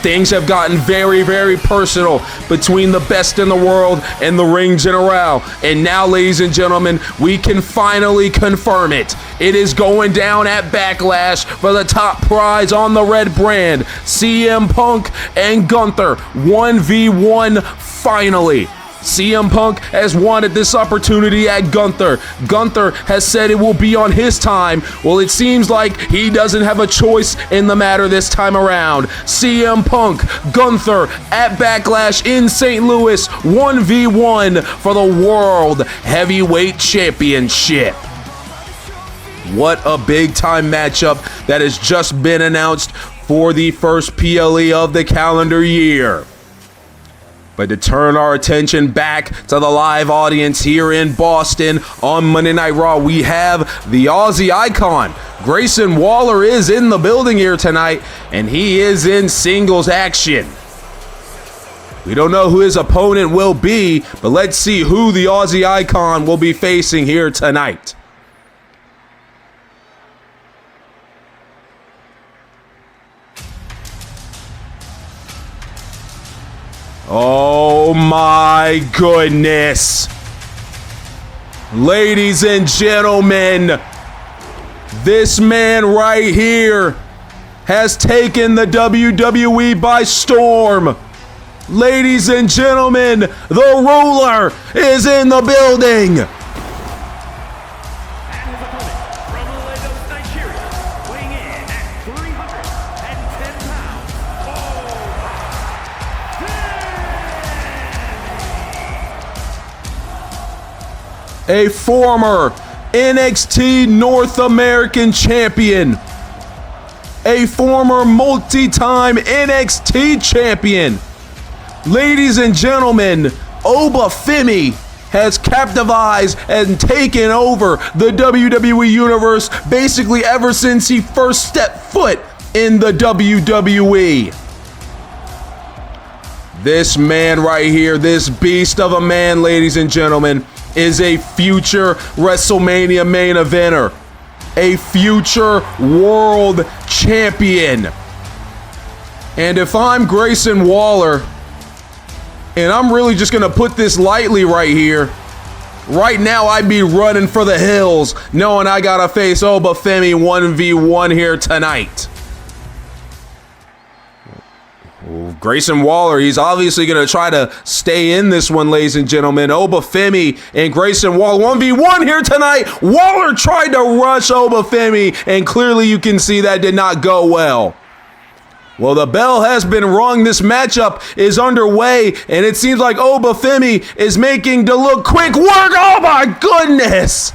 Things have gotten very, very personal between the best in the world and the Ring General. And now, ladies and gentlemen, we can finally confirm it. It is going down at Backlash for the top prize on the red brand. CM Punk and Gunther 1v1 finally. CM Punk has wanted this opportunity at Gunther. Gunther has said it will be on his time. Well, it seems like he doesn't have a choice in the matter this time around. CM Punk, Gunther at Backlash in St. Louis, 1v1 for the World Heavyweight Championship. What a big-time matchup that has just been announced for the first PLE of the calendar year. But to turn our attention back to the live audience here in Boston on Monday Night Raw, we have the Aussie icon. Grayson Waller is in the building here tonight, and he is in singles action. We don't know who his opponent will be, but let's see who the Aussie icon will be facing here tonight. Oh my goodness. Ladies and gentlemen, this man right here has taken the WWE by storm. Ladies and gentlemen, the ruler is in the building. A former NXT North American champion, a former multi-time NXT champion. Ladies and gentlemen, Oba Femi has captivized and taken over the WWE Universe basically ever since he first stepped foot in the WWE. This man right here, this beast of a man, ladies and gentlemen, is a future WrestleMania main eventer, a future world champion. And if I'm Grayson Waller, and I'm really just gonna put this lightly right here, Right now, I'd be running for the hills, knowing I gotta face Obafemi 1v1 here tonight. Grayson Waller, he's obviously going to try to stay in this one, ladies and gentlemen. Obafemi and Grayson Waller 1v1 here tonight. Waller tried to rush Obafemi, and clearly you can see that did not go well. Well, the bell has been rung. This matchup is underway, and it seems like Obafemi is making the look quick work. Oh, my goodness.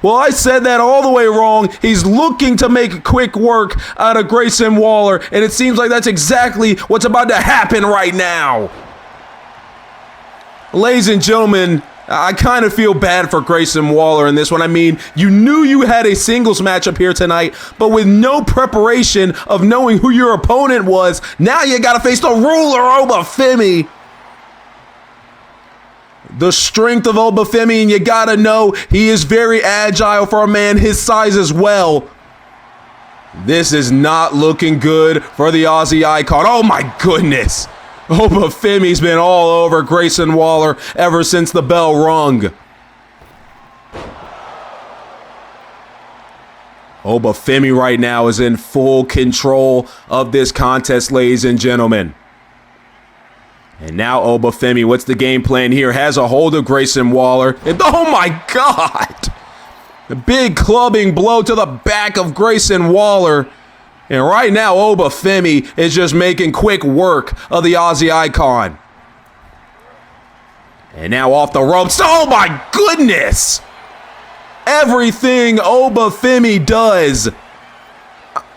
Well, I said that all the way wrong. He's looking to make quick work out of Grayson Waller, and it seems like that's exactly what's about to happen right now. Ladies and gentlemen, I kind of feel bad for Grayson Waller in this one. I mean, you knew you had a singles matchup here tonight, but with no preparation of knowing who your opponent was, now you got to face the ruler, Obafemi. The strength of Obafemi, and you gotta know he is very agile for a man his size as well. This is not looking good for the Aussie icon. Oh my goodness. Obafemi's been all over Grayson Waller ever since the bell rung. Obafemi right now is in full control of this contest, ladies and gentlemen. And now Obafemi, what's the game plan here? Has a hold of Grayson Waller. And oh my God! The big clubbing blow to the back of Grayson Waller. And right now Obafemi is just making quick work of the Aussie icon. And now off the ropes. Oh my goodness! Everything Obafemi does,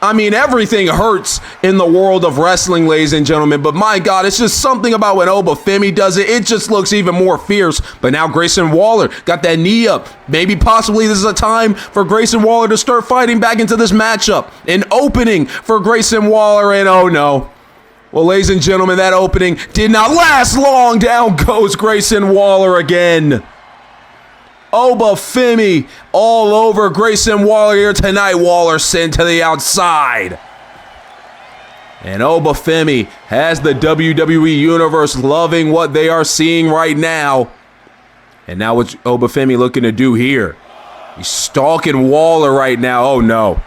I mean, everything hurts in the world of wrestling, ladies and gentlemen, but my God, it's just something about when Obafemi does it, it just looks even more fierce. But now Grayson Waller got that knee up. Maybe possibly this is a time for Grayson Waller to start fighting back into this matchup. An opening for Grayson Waller, and oh no. Well, ladies and gentlemen, that opening did not last long. Down goes Grayson Waller again. Obafemi all over Grayson Waller here tonight. Waller sent to the outside. And Obafemi has the WWE Universe loving what they are seeing right now. And now what's Obafemi looking to do here? He's stalking Waller right now. Oh no.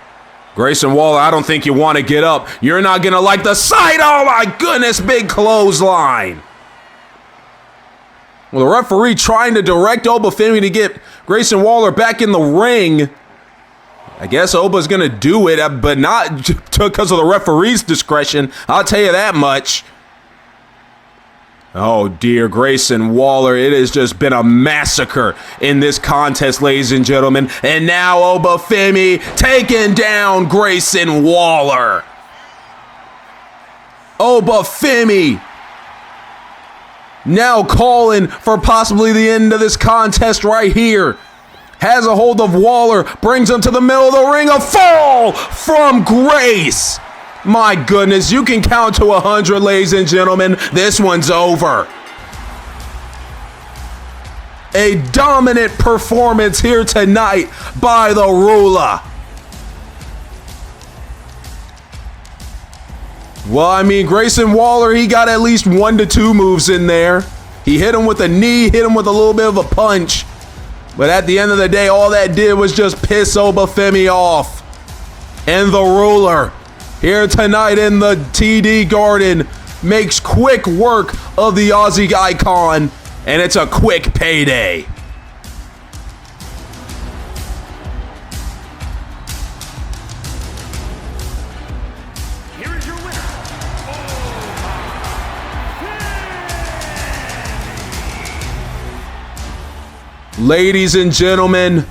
Grayson Waller, I don't think you want to get up. You're not going to like the sight. Oh my goodness, big clothesline. Well, the referee trying to direct Obafemi to get Grayson Waller back in the ring. I guess Oba's going to do it, but not because of the referee's discretion. I'll tell you that much. Oh, dear, Grayson Waller. It has just been a massacre in this contest, ladies and gentlemen. And now Obafemi taking down Grayson Waller. Obafemi now calling for possibly the end of this contest right here. Has a hold of Waller, brings him to the middle of the ring. A fall from Grace. My goodness, you can count to 100, ladies and gentlemen. This one's over. A dominant performance here tonight by the ruler. Well, I mean, Grayson Waller, he got at least 1 to 2 moves in there. He hit him with a knee, hit him with a little bit of a punch. But at the end of the day, all that did was just piss Obafemi off. And the ruler, here tonight in the TD Garden, makes quick work of the Aussie icon. And it's a quick payday. Ladies and gentlemen,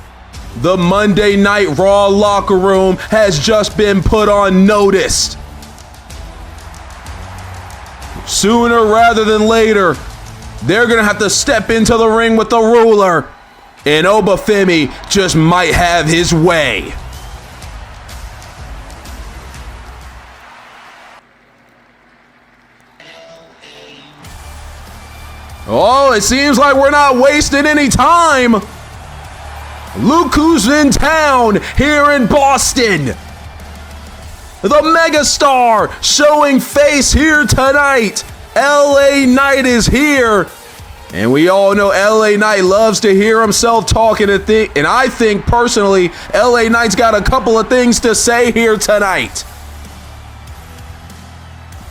the Monday Night Raw locker room has just been put on notice. Sooner rather than later, they're going to have to step into the ring with the ruler, and Obafemi just might have his way. Oh, it seems like we're not wasting any time. Look who's in town here in Boston. The megastar showing face here tonight. LA Knight is here. And we all know LA Knight loves to hear himself talking and I think personally, LA Knight's got a couple of things to say here tonight.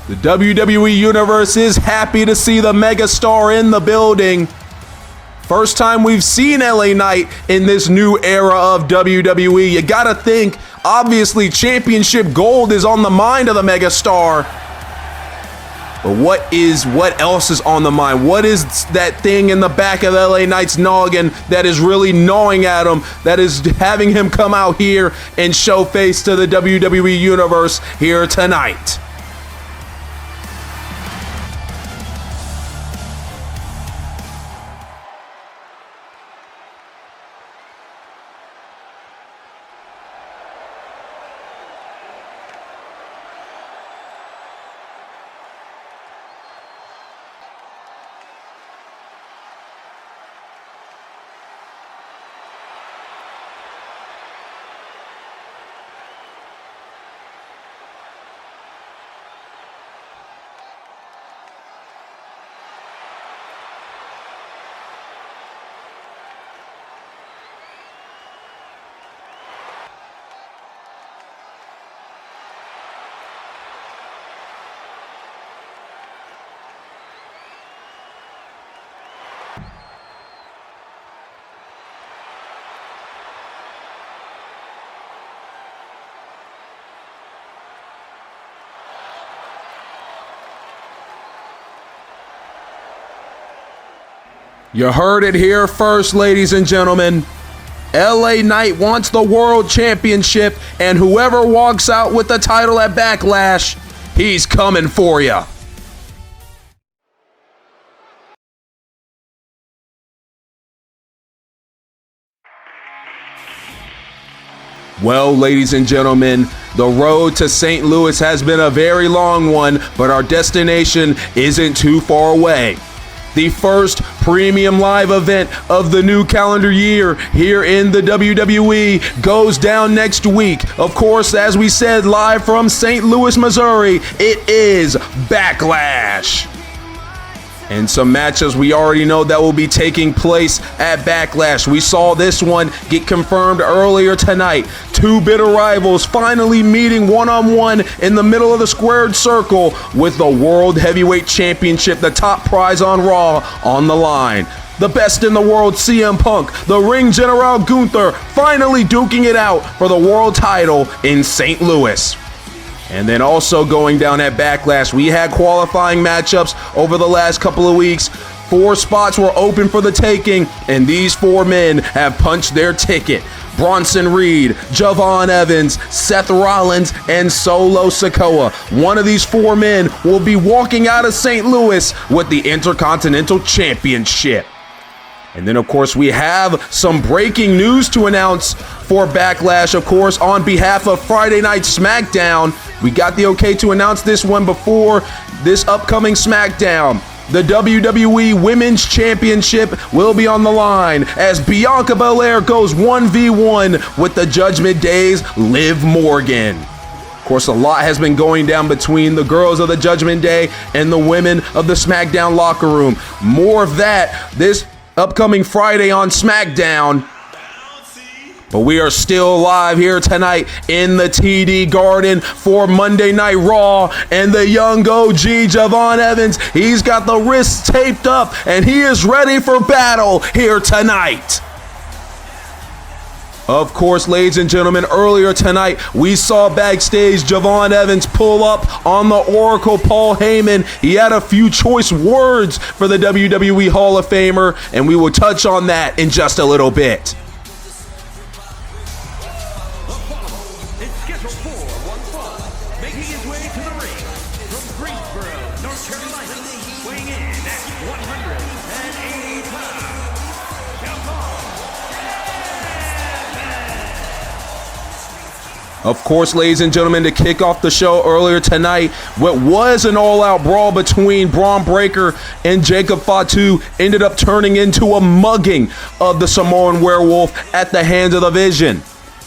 The WWE Universe is happy to see the megastar in the building. First time we've seen LA Knight in this new era of WWE. You gotta think, obviously, championship gold is on the mind of the megastar. But what else is on the mind? What is that thing in the back of LA Knight's noggin that is really gnawing at him, that is having him come out here and show face to the WWE Universe here tonight? You heard it here first, ladies and gentlemen. LA Knight wants the World Championship, and whoever walks out with the title at Backlash, he's coming for ya. Well, ladies and gentlemen, the road to St. Louis has been a very long one, but our destination isn't too far away. The first premium live event of the new calendar year here in the WWE goes down next week. Of course, as we said, live from St. Louis, Missouri, it is Backlash. And some matches we already know that will be taking place at Backlash. We saw this one get confirmed earlier tonight. Two bitter rivals finally meeting one-on-one in the middle of the squared circle with the World Heavyweight Championship, the top prize on Raw, on the line. The best in the world, CM Punk, the Ring General Gunther, finally duking it out for the world title in St. Louis. And then also going down at Backlash, we had qualifying matchups over the last couple of weeks. 4 spots were open for the taking, and these 4 men have punched their ticket. Bronson Reed, Javon Evans, Seth Rollins, and Solo Sikoa. One of these 4 men will be walking out of St. Louis with the Intercontinental Championship. And then, of course, we have some breaking news to announce for Backlash, of course, on behalf of Friday Night SmackDown. We got the okay to announce this one before this upcoming SmackDown. The WWE Women's Championship will be on the line as Bianca Belair goes 1v1 with the Judgment Day's Liv Morgan. Of course, a lot has been going down between the girls of the Judgment Day and the women of the SmackDown locker room. More of that this upcoming Friday on SmackDown. But we are still live here tonight in the TD Garden for Monday Night Raw. And the young OG, Javon Evans, he's got the wrists taped up and he is ready for battle here tonight. Of course, ladies and gentlemen, earlier tonight, we saw backstage Javon Evans pull up on the Oracle Paul Heyman. He had a few choice words for the WWE Hall of Famer, and we will touch on that in just a little bit. It's scheduled for one fall, making his way to the ring from Greensboro, North Carolina, weighing in at 180 pounds. Of course, ladies and gentlemen, to kick off the show earlier tonight, what was an all-out brawl between Bron Breakker and Jacob Fatu ended up turning into a mugging of the Samoan Werewolf at the hands of the Vision.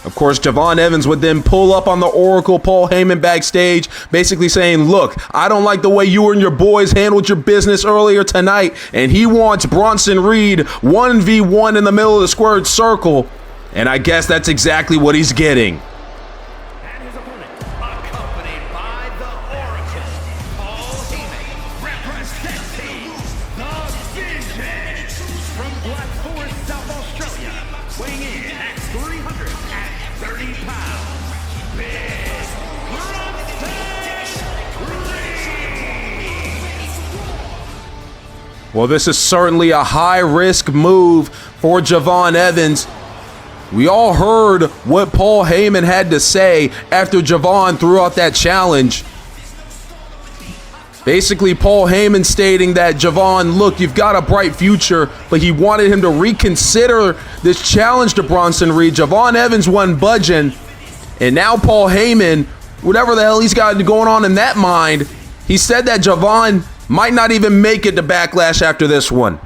Of course, Javon Evans would then pull up on the Oracle, Paul Heyman backstage, basically saying, look, I don't like the way you and your boys handled your business earlier tonight, and he wants Bronson Reed 1v1 in the middle of the squared circle, and I guess that's exactly what he's getting. And his opponent, accompanied by the Oracle, Paul Heyman, representing the Vision from Black Forest, South Australia, weighing in at 330 pounds, Big Bron Breakker. Well, this is certainly a high-risk move for Javon Evans. We all heard what Paul Heyman had to say after Javon threw out that challenge. Basically, Paul Heyman stating that, Javon, look, you've got a bright future, but he wanted him to reconsider this challenge to Bronson Reed. Javon Evans wasn't budging, and now Paul Heyman, whatever the hell he's got going on in that mind, he said that Javon might not even make it to Backlash after this one.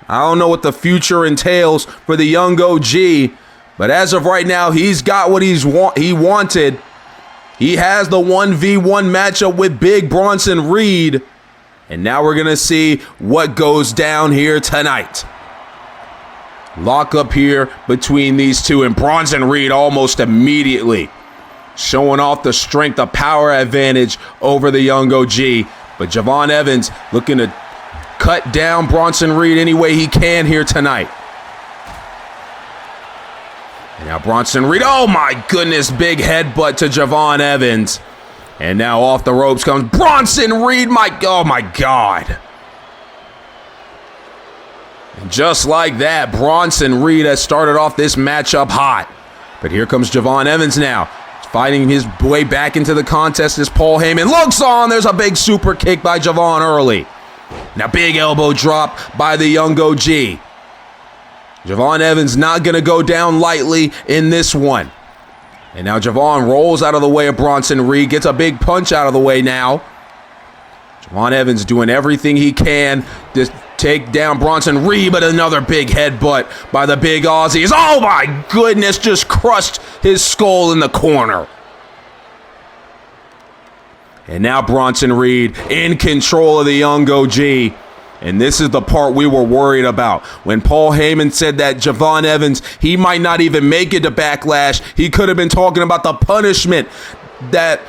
I don't know what the future entails for the young OG, but as of right now, he's got what he wanted. He has the 1v1 matchup with Big Bronson Reed, and now we're going to see what goes down here tonight. Lock up here between these two, and Bronson Reed almost immediately showing off the strength, the power advantage over the young OG. But Javon Evans looking to cut down Bronson Reed any way he can here tonight. And now Bronson Reed, oh my goodness, big headbutt to Javon Evans. And now off the ropes comes Bronson Reed, oh my God. And just like that, Bronson Reed has started off this matchup hot. But here comes Javon Evans now, fighting his way back into the contest as Paul Heyman looks on. There's a big super kick by Javon early. Now big elbow drop by the young OG. Javon Evans not going to go down lightly in this one. And now Javon rolls out of the way of Bronson Reed, gets a big punch out of the way now. Javon Evans doing everything he can to take down Bronson Reed, but another big headbutt by the big Aussies. Oh my goodness, just crushed his skull in the corner. And now Bronson Reed in control of the young OG. And this is the part we were worried about. When Paul Heyman said that Javon Evans, he might not even make it to Backlash. He could have been talking about the punishment that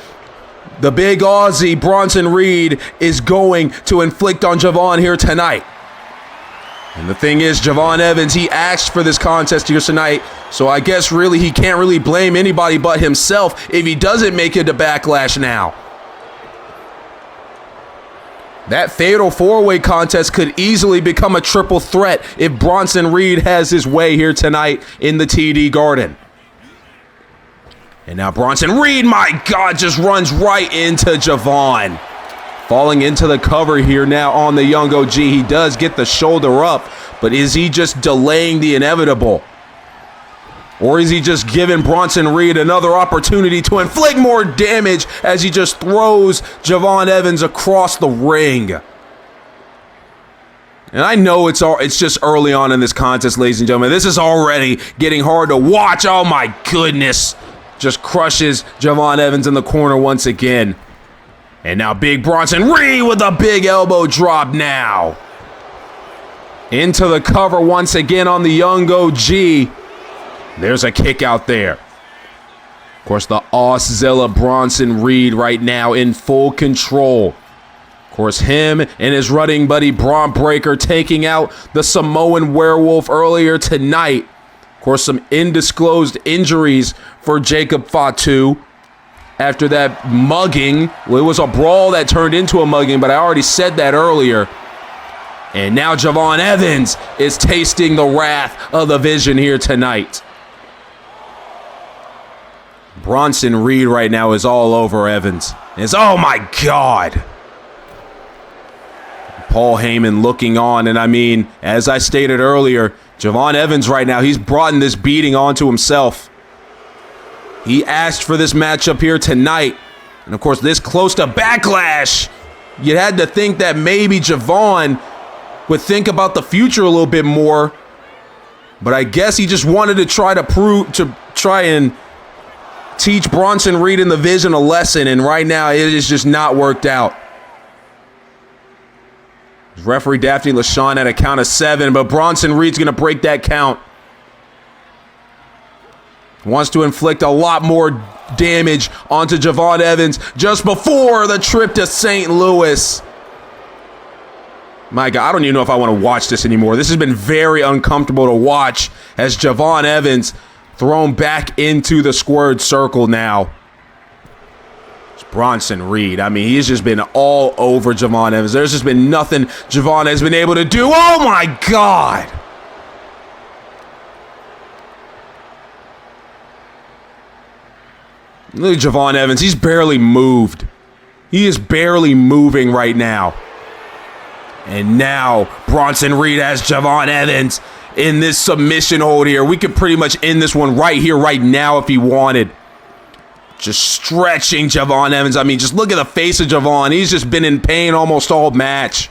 the big Aussie Bronson Reed is going to inflict on Javon here tonight. And the thing is, Javon Evans, he asked for this contest here tonight, so I guess really he can't really blame anybody but himself if he doesn't make it to Backlash now. That fatal four-way contest could easily become a triple threat if Bronson Reed has his way here tonight in the TD Garden. And now Bronson Reed, my God, just runs right into Javon. Falling into the cover here now on the young OG. He does get the shoulder up, but is he just delaying the inevitable? Or is he just giving Bronson Reed another opportunity to inflict more damage as he just throws Javon Evans across the ring? And I know it's just early on in this contest, ladies and gentlemen. This is already getting hard to watch. Oh my goodness. Just crushes Javon Evans in the corner once again. And now big Bronson Reed with a big elbow drop now. Into the cover once again on the young OG. There's a kick out there. Of course, the Auszilla Bronson Reed right now in full control. Of course, him and his running buddy Bron Breakker taking out the Samoan Werewolf earlier tonight. Of course, some undisclosed injuries for Jacob Fatu after that mugging. Well, it was a brawl that turned into a mugging, but I already said that earlier. And now Javon Evans is tasting the wrath of the Vision here tonight. Bronson Reed right now is all over Evans. Oh my God. Paul Heyman looking on, and I mean, as I stated earlier, Javon Evans right now, he's brought this beating onto himself. He asked for this matchup here tonight. And of course, this close to Backlash, you had to think that maybe Javon would think about the future a little bit more. But I guess he just wanted to try and teach Bronson Reed and the Vision a lesson, and right now it is just not worked out. Referee Daphne LaShawn at a count of 7, but Bronson Reed's going to break that count. Wants to inflict a lot more damage onto Javon Evans just before the trip to St. Louis. My God, I don't even know if I want to watch this anymore. This has been very uncomfortable to watch as Javon Evans thrown back into the squared circle now. It's Bronson Reed. I mean, he's just been all over Javon Evans. There's just been nothing Javon has been able to do. Oh, my God. Look at Javon Evans. He's barely moved. He is barely moving right now. And now Bronson Reed has Javon Evans in this submission hold here. We could pretty much end this one right here, right now if he wanted. Just stretching Javon Evans. I mean, just look at the face of Javon. He's just been in pain almost all match.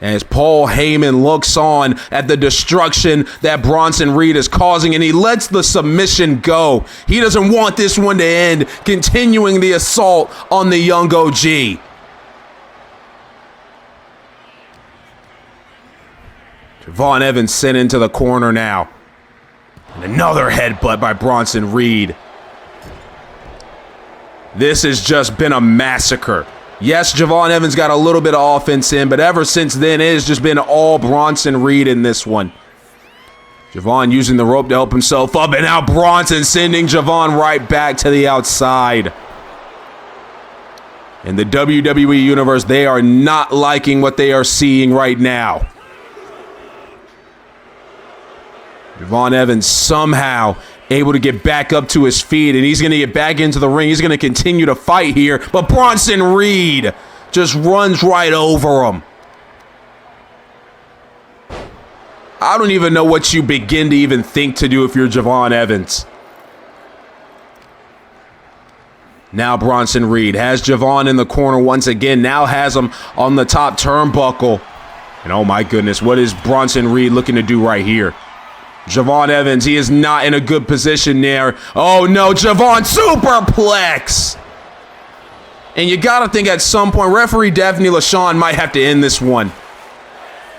As Paul Heyman looks on at the destruction that Bronson Reed is causing, and he lets the submission go. He doesn't want this one to end, continuing the assault on the young OG. Javon Evans sent into the corner now. And another headbutt by Bronson Reed. This has just been a massacre. Yes, Javon Evans got a little bit of offense in, but ever since then, it has just been all Bronson Reed in this one. Javon using the rope to help himself up, and now Bronson sending Javon right back to the outside. In the WWE Universe, they are not liking what they are seeing right now. Javon Evans somehow able to get back up to his feet, and he's going to get back into the ring. He's going to continue to fight here, but Bronson Reed just runs right over him. I don't even know what you begin to even think to do if you're Javon Evans. Now Bronson Reed has Javon in the corner once again, now has him on the top turnbuckle. And oh my goodness, what is Bronson Reed looking to do right here? Javon Evans, he is not in a good position there. Oh no, Javon superplex! And you gotta think at some point, referee Daphne LaShawn might have to end this one.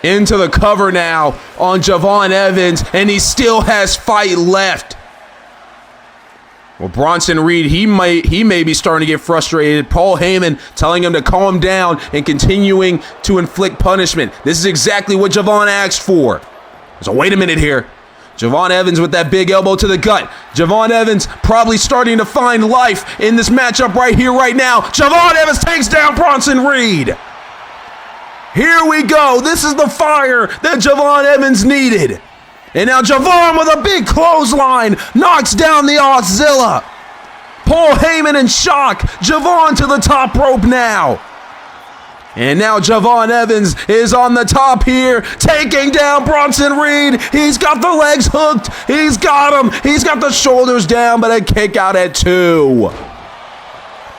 Into the cover now on Javon Evans, and he still has fight left. Well, Bronson Reed, he may be starting to get frustrated. Paul Heyman telling him to calm down and continuing to inflict punishment. This is exactly what Javon asked for. So wait a minute here. Javon Evans with that big elbow to the gut. Javon Evans probably starting to find life in this matchup right here, right now. Javon Evans takes down Bronson Reed. Here we go. This is the fire that Javon Evans needed. And now Javon with a big clothesline knocks down the Auszilla. Paul Heyman in shock. Javon to the top rope now. And now Javon Evans is on the top here, taking down Bronson Reed. He's got the legs hooked. He's got him. He's got the shoulders down, but a kick out at 2.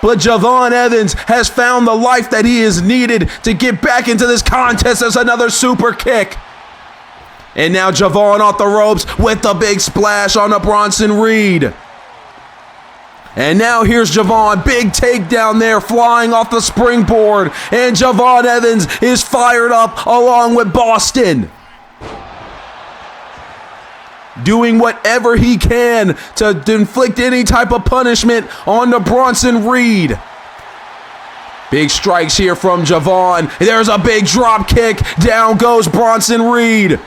But Javon Evans has found the life that he is needed to get back into this contest as another super kick. And now Javon off the ropes with the big splash on the Bronson Reed. And now here's Javon, big takedown there, flying off the springboard. And Javon Evans is fired up along with Boston. Doing whatever he can to inflict any type of punishment on the Bronson Reed. Big strikes here from Javon. There's a big drop kick. Down goes Bronson Reed.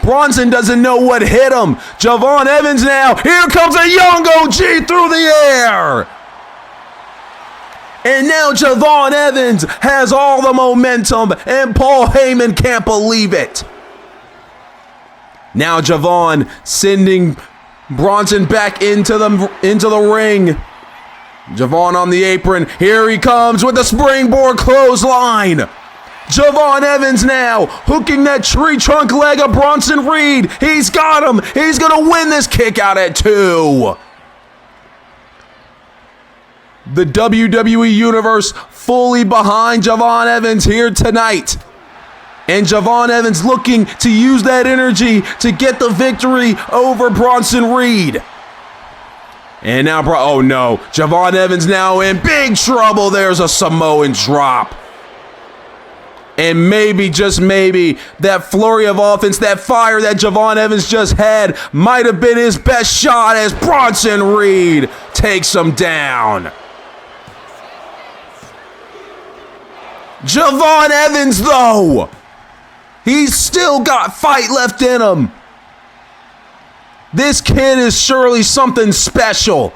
Bronson doesn't know what hit him. Javon Evans now. Here comes a young OG through the air. And now Javon Evans has all the momentum, and Paul Heyman can't believe it. Now Javon sending Bronson back into the ring. Javon on the apron. Here he comes with the springboard clothesline. Javon Evans now hooking that tree trunk leg of Bronson Reed. He's got him. He's going to win this kick out at 2. The WWE Universe fully behind Javon Evans here tonight. And Javon Evans looking to use that energy to get the victory over Bronson Reed. And now, oh no, Javon Evans now in big trouble. There's a Samoan drop. And maybe, just maybe, that flurry of offense, that fire that Javon Evans just had might have been his best shot as Bronson Reed takes him down. Javon Evans, though, he's still got fight left in him. This kid is surely something special.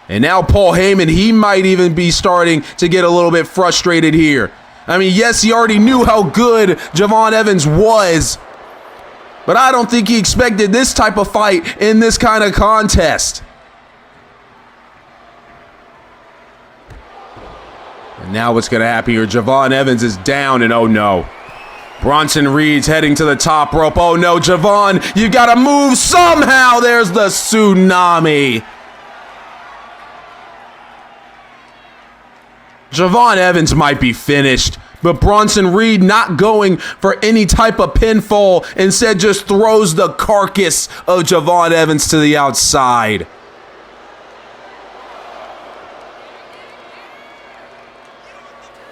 And now Paul Heyman, he might even be starting to get a little bit frustrated here. I mean, yes, he already knew how good Javon Evans was, but I don't think he expected this type of fight in this kind of contest. And now what's going to happen here? Javon Evans is down, and oh no. Bronson Reed's heading to the top rope. Oh no, Javon, you got to move somehow. There's the tsunami. Javon Evans might be finished, but Bronson Reed not going for any type of pinfall, instead just throws the carcass of Javon Evans to the outside.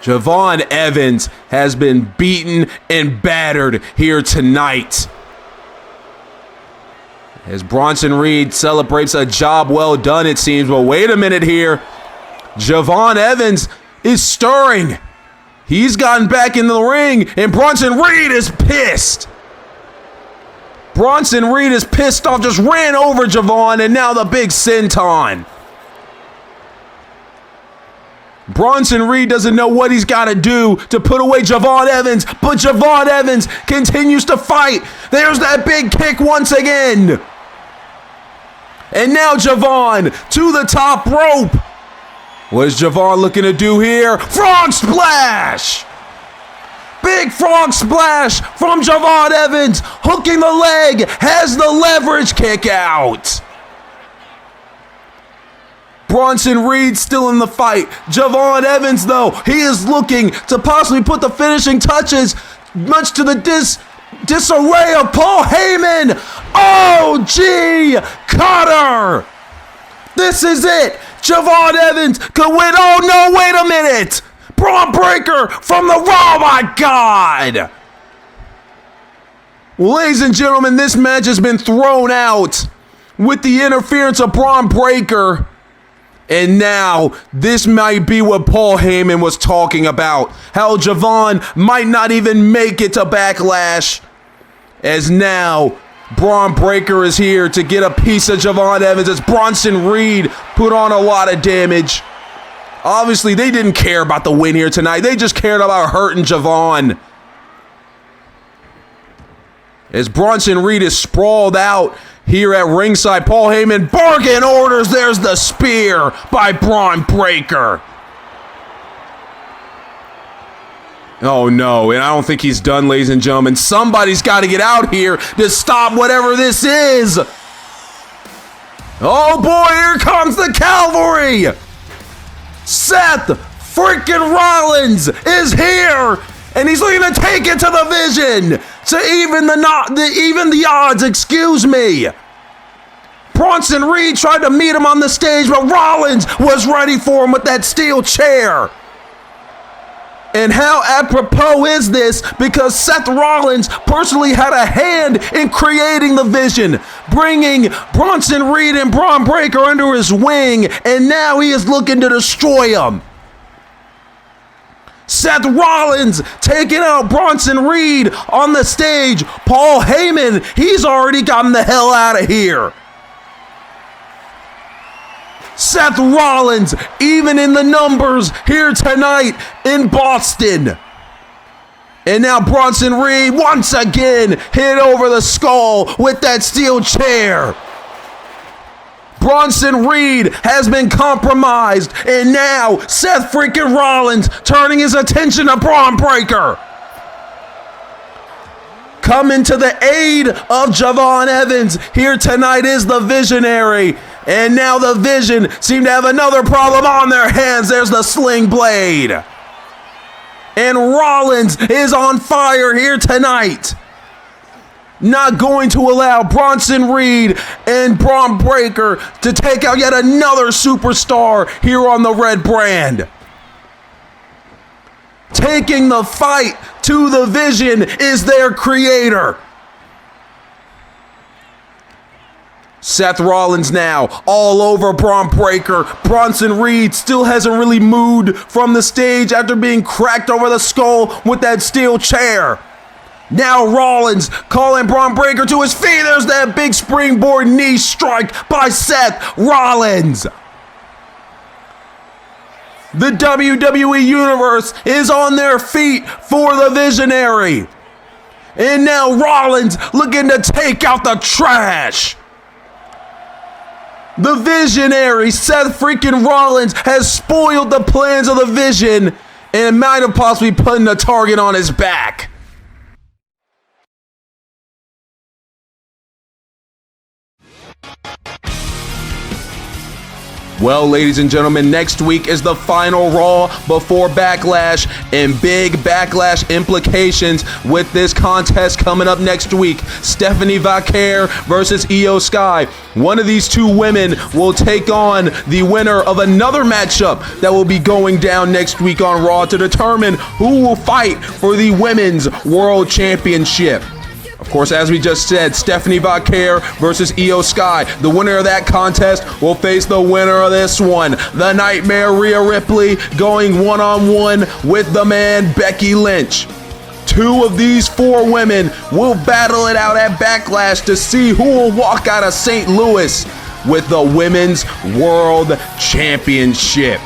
Javon Evans has been beaten and battered here tonight. As Bronson Reed celebrates a job well done, it seems. But wait a minute here. Javon Evans is stirring. He's gotten back in the ring, and Bronson Reed is pissed. Bronson Reed is pissed off, just ran over Javon, and now the big senton. Bronson Reed doesn't know what he's got to do to put away Javon Evans, but Javon Evans continues to fight. There's that big kick once again. And now Javon to the top rope. What is Javon looking to do here? Frog splash! Big frog splash from Javon Evans, hooking the leg, has the leverage kick out. Bronson Reed still in the fight. Javon Evans, though, he is looking to possibly put the finishing touches, much to the disarray of Paul Heyman. Oh, gee, Cutter. This is it. Javon Evans could win. Oh, no, wait a minute. Bron Breakker from the Raw, my God. Well, ladies and gentlemen, this match has been thrown out with the interference of Bron Breakker. And now, this might be what Paul Heyman was talking about. How Javon might not even make it to Backlash. As now, Bron Breakker is here to get a piece of Javon Evans as Bronson Reed put on a lot of damage. Obviously, they didn't care about the win here tonight. They just cared about hurting Javon. As Bronson Reed is sprawled out here at ringside, Paul Heyman bargain orders. There's the spear by Bron Breakker. Oh no, and I don't think he's done, ladies and gentlemen. Somebody's got to get out here to stop whatever this is. Oh boy, here comes the cavalry. Seth freaking Rollins is here, and he's looking to take it to the Vision to even the odds. Excuse me. Bronson Reed tried to meet him on the stage, but Rollins was ready for him with that steel chair. And how apropos is this? Because Seth Rollins personally had a hand in creating the Vision, bringing Bronson Reed and Bron Breakker under his wing, and now he is looking to destroy him. Seth Rollins taking out Bronson Reed on the stage. Paul Heyman, he's already gotten the hell out of here. Seth Rollins, even in the numbers here tonight in Boston. And now Bronson Reed once again hit over the skull with that steel chair. Bronson Reed has been compromised, and now Seth freaking Rollins turning his attention to Bron Breakker. Coming to the aid of Javon Evans here tonight is the Visionary. And now the Vision seem to have another problem on their hands. There's the sling blade. And Rollins is on fire here tonight. Not going to allow Bronson Reed and Bron Breakker to take out yet another superstar here on the red brand. Taking the fight to the Vision is their creator. Seth Rollins now all over Bron Breakker. Bronson Reed still hasn't really moved from the stage after being cracked over the skull with that steel chair. Now Rollins calling Bron Breakker to his feet. There's that big springboard knee strike by Seth Rollins. The WWE Universe is on their feet for the Visionary. And now Rollins looking to take out the trash. The Visionary, Seth freaking Rollins, has spoiled the plans of the Vision and might have possibly put a target on his back. Well, ladies and gentlemen, next week is the final Raw before Backlash, and big Backlash implications with this contest coming up next week. Stephanie Vaquer versus Io Sky. One of these two women will take on the winner of another matchup that will be going down next week on Raw to determine who will fight for the Women's World Championship. Of course, as we just said, Stephanie Vaquer versus Io Sky. The winner of that contest will face the winner of this one. The Nightmare Rhea Ripley going one-on-one with the man Becky Lynch. Two of these four women will battle it out at Backlash to see who will walk out of St. Louis with the Women's World Championship.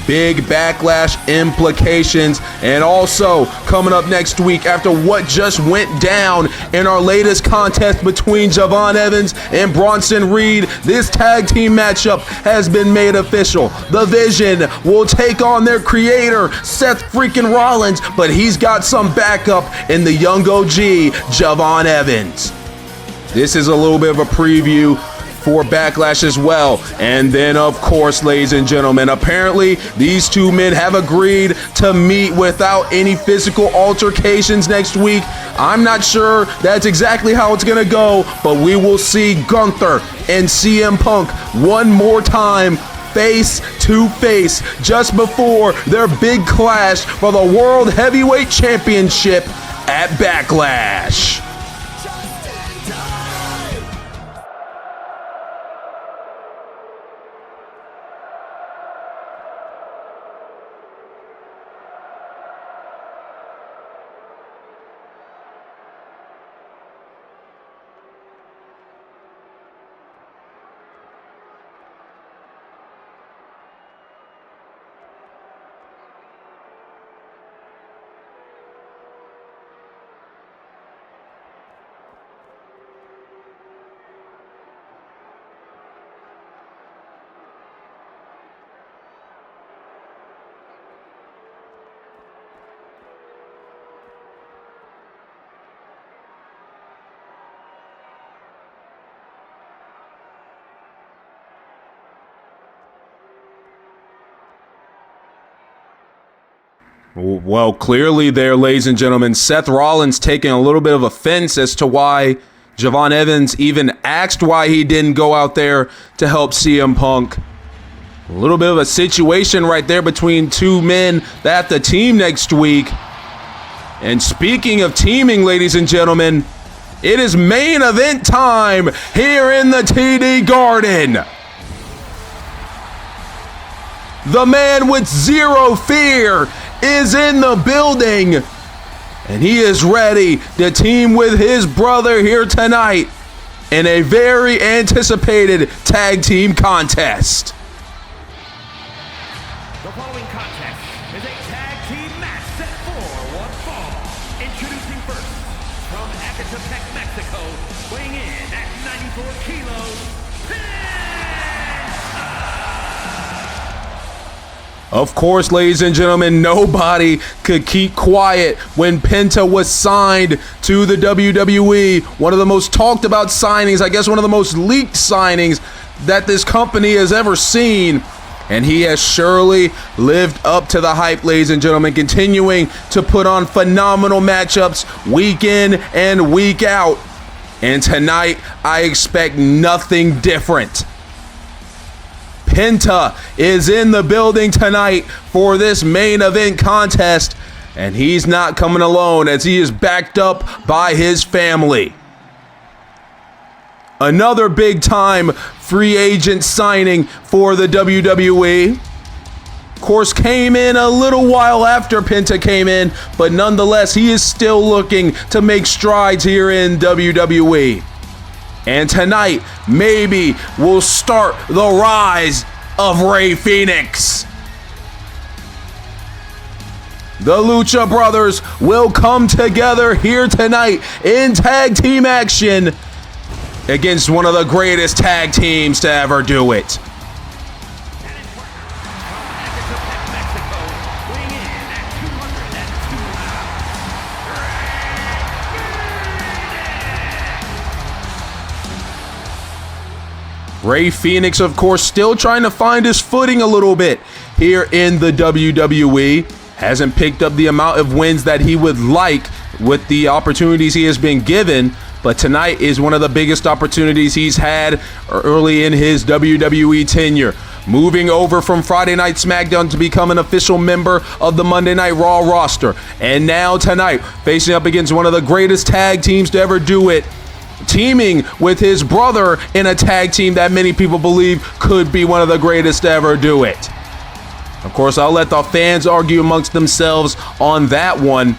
Big Backlash implications, and also coming up next week after what just went down in our latest contest between Javon Evans and Bronson Reed, this tag team matchup has been made official. The Vision will take on their creator, Seth freaking Rollins, but he's got some backup in the young OG, Javon Evans. This is a little bit of a preview for Backlash as well. And then, of course, ladies and gentlemen, apparently these two men have agreed to meet without any physical altercations next week. I'm not sure that's exactly how it's gonna go, but we will see Gunther and CM Punk one more time face to face just before their big clash for the World Heavyweight Championship at Backlash. Well, clearly there, ladies and gentlemen, Seth Rollins taking a little bit of offense as to why Javon Evans even asked why he didn't go out there to help CM Punk. A little bit of a situation right there between two men that have to team next week. And speaking of teaming, ladies and gentlemen, it is main event time here in the TD Garden. The man with zero fear is in the building, and he is ready to team with his brother here tonight in a very anticipated tag team contest. The following contest is a tag team match set for one fall. Introducing first, from Ecatepec, Mexico, weighing in at 94 kilos, Of course, ladies and gentlemen, nobody could keep quiet when Penta was signed to the WWE. One of the most talked about signings, I guess one of the most leaked signings that this company has ever seen. And he has surely lived up to the hype, ladies and gentlemen, continuing to put on phenomenal matchups week in and week out. And tonight, I expect nothing different. Penta is in the building tonight for this main event contest, and he's not coming alone as he is backed up by his family. Another big time free agent signing for the WWE. Of course, came in a little while after Penta came in, but nonetheless, he is still looking to make strides here in WWE. And tonight, maybe we'll start the rise of Rey Fénix. The Lucha Brothers will come together here tonight in tag team action against one of the greatest tag teams to ever do it. Rey Fénix, of course, still trying to find his footing a little bit here in the WWE. Hasn't picked up the amount of wins that he would like with the opportunities he has been given. But tonight is one of the biggest opportunities he's had early in his WWE tenure. Moving over from Friday Night SmackDown to become an official member of the Monday Night Raw roster. And now tonight, facing up against one of the greatest tag teams to ever do it. Teaming with his brother in a tag team that many people believe could be one of the greatest to ever do it. Of course, I'll let the fans argue amongst themselves on that one.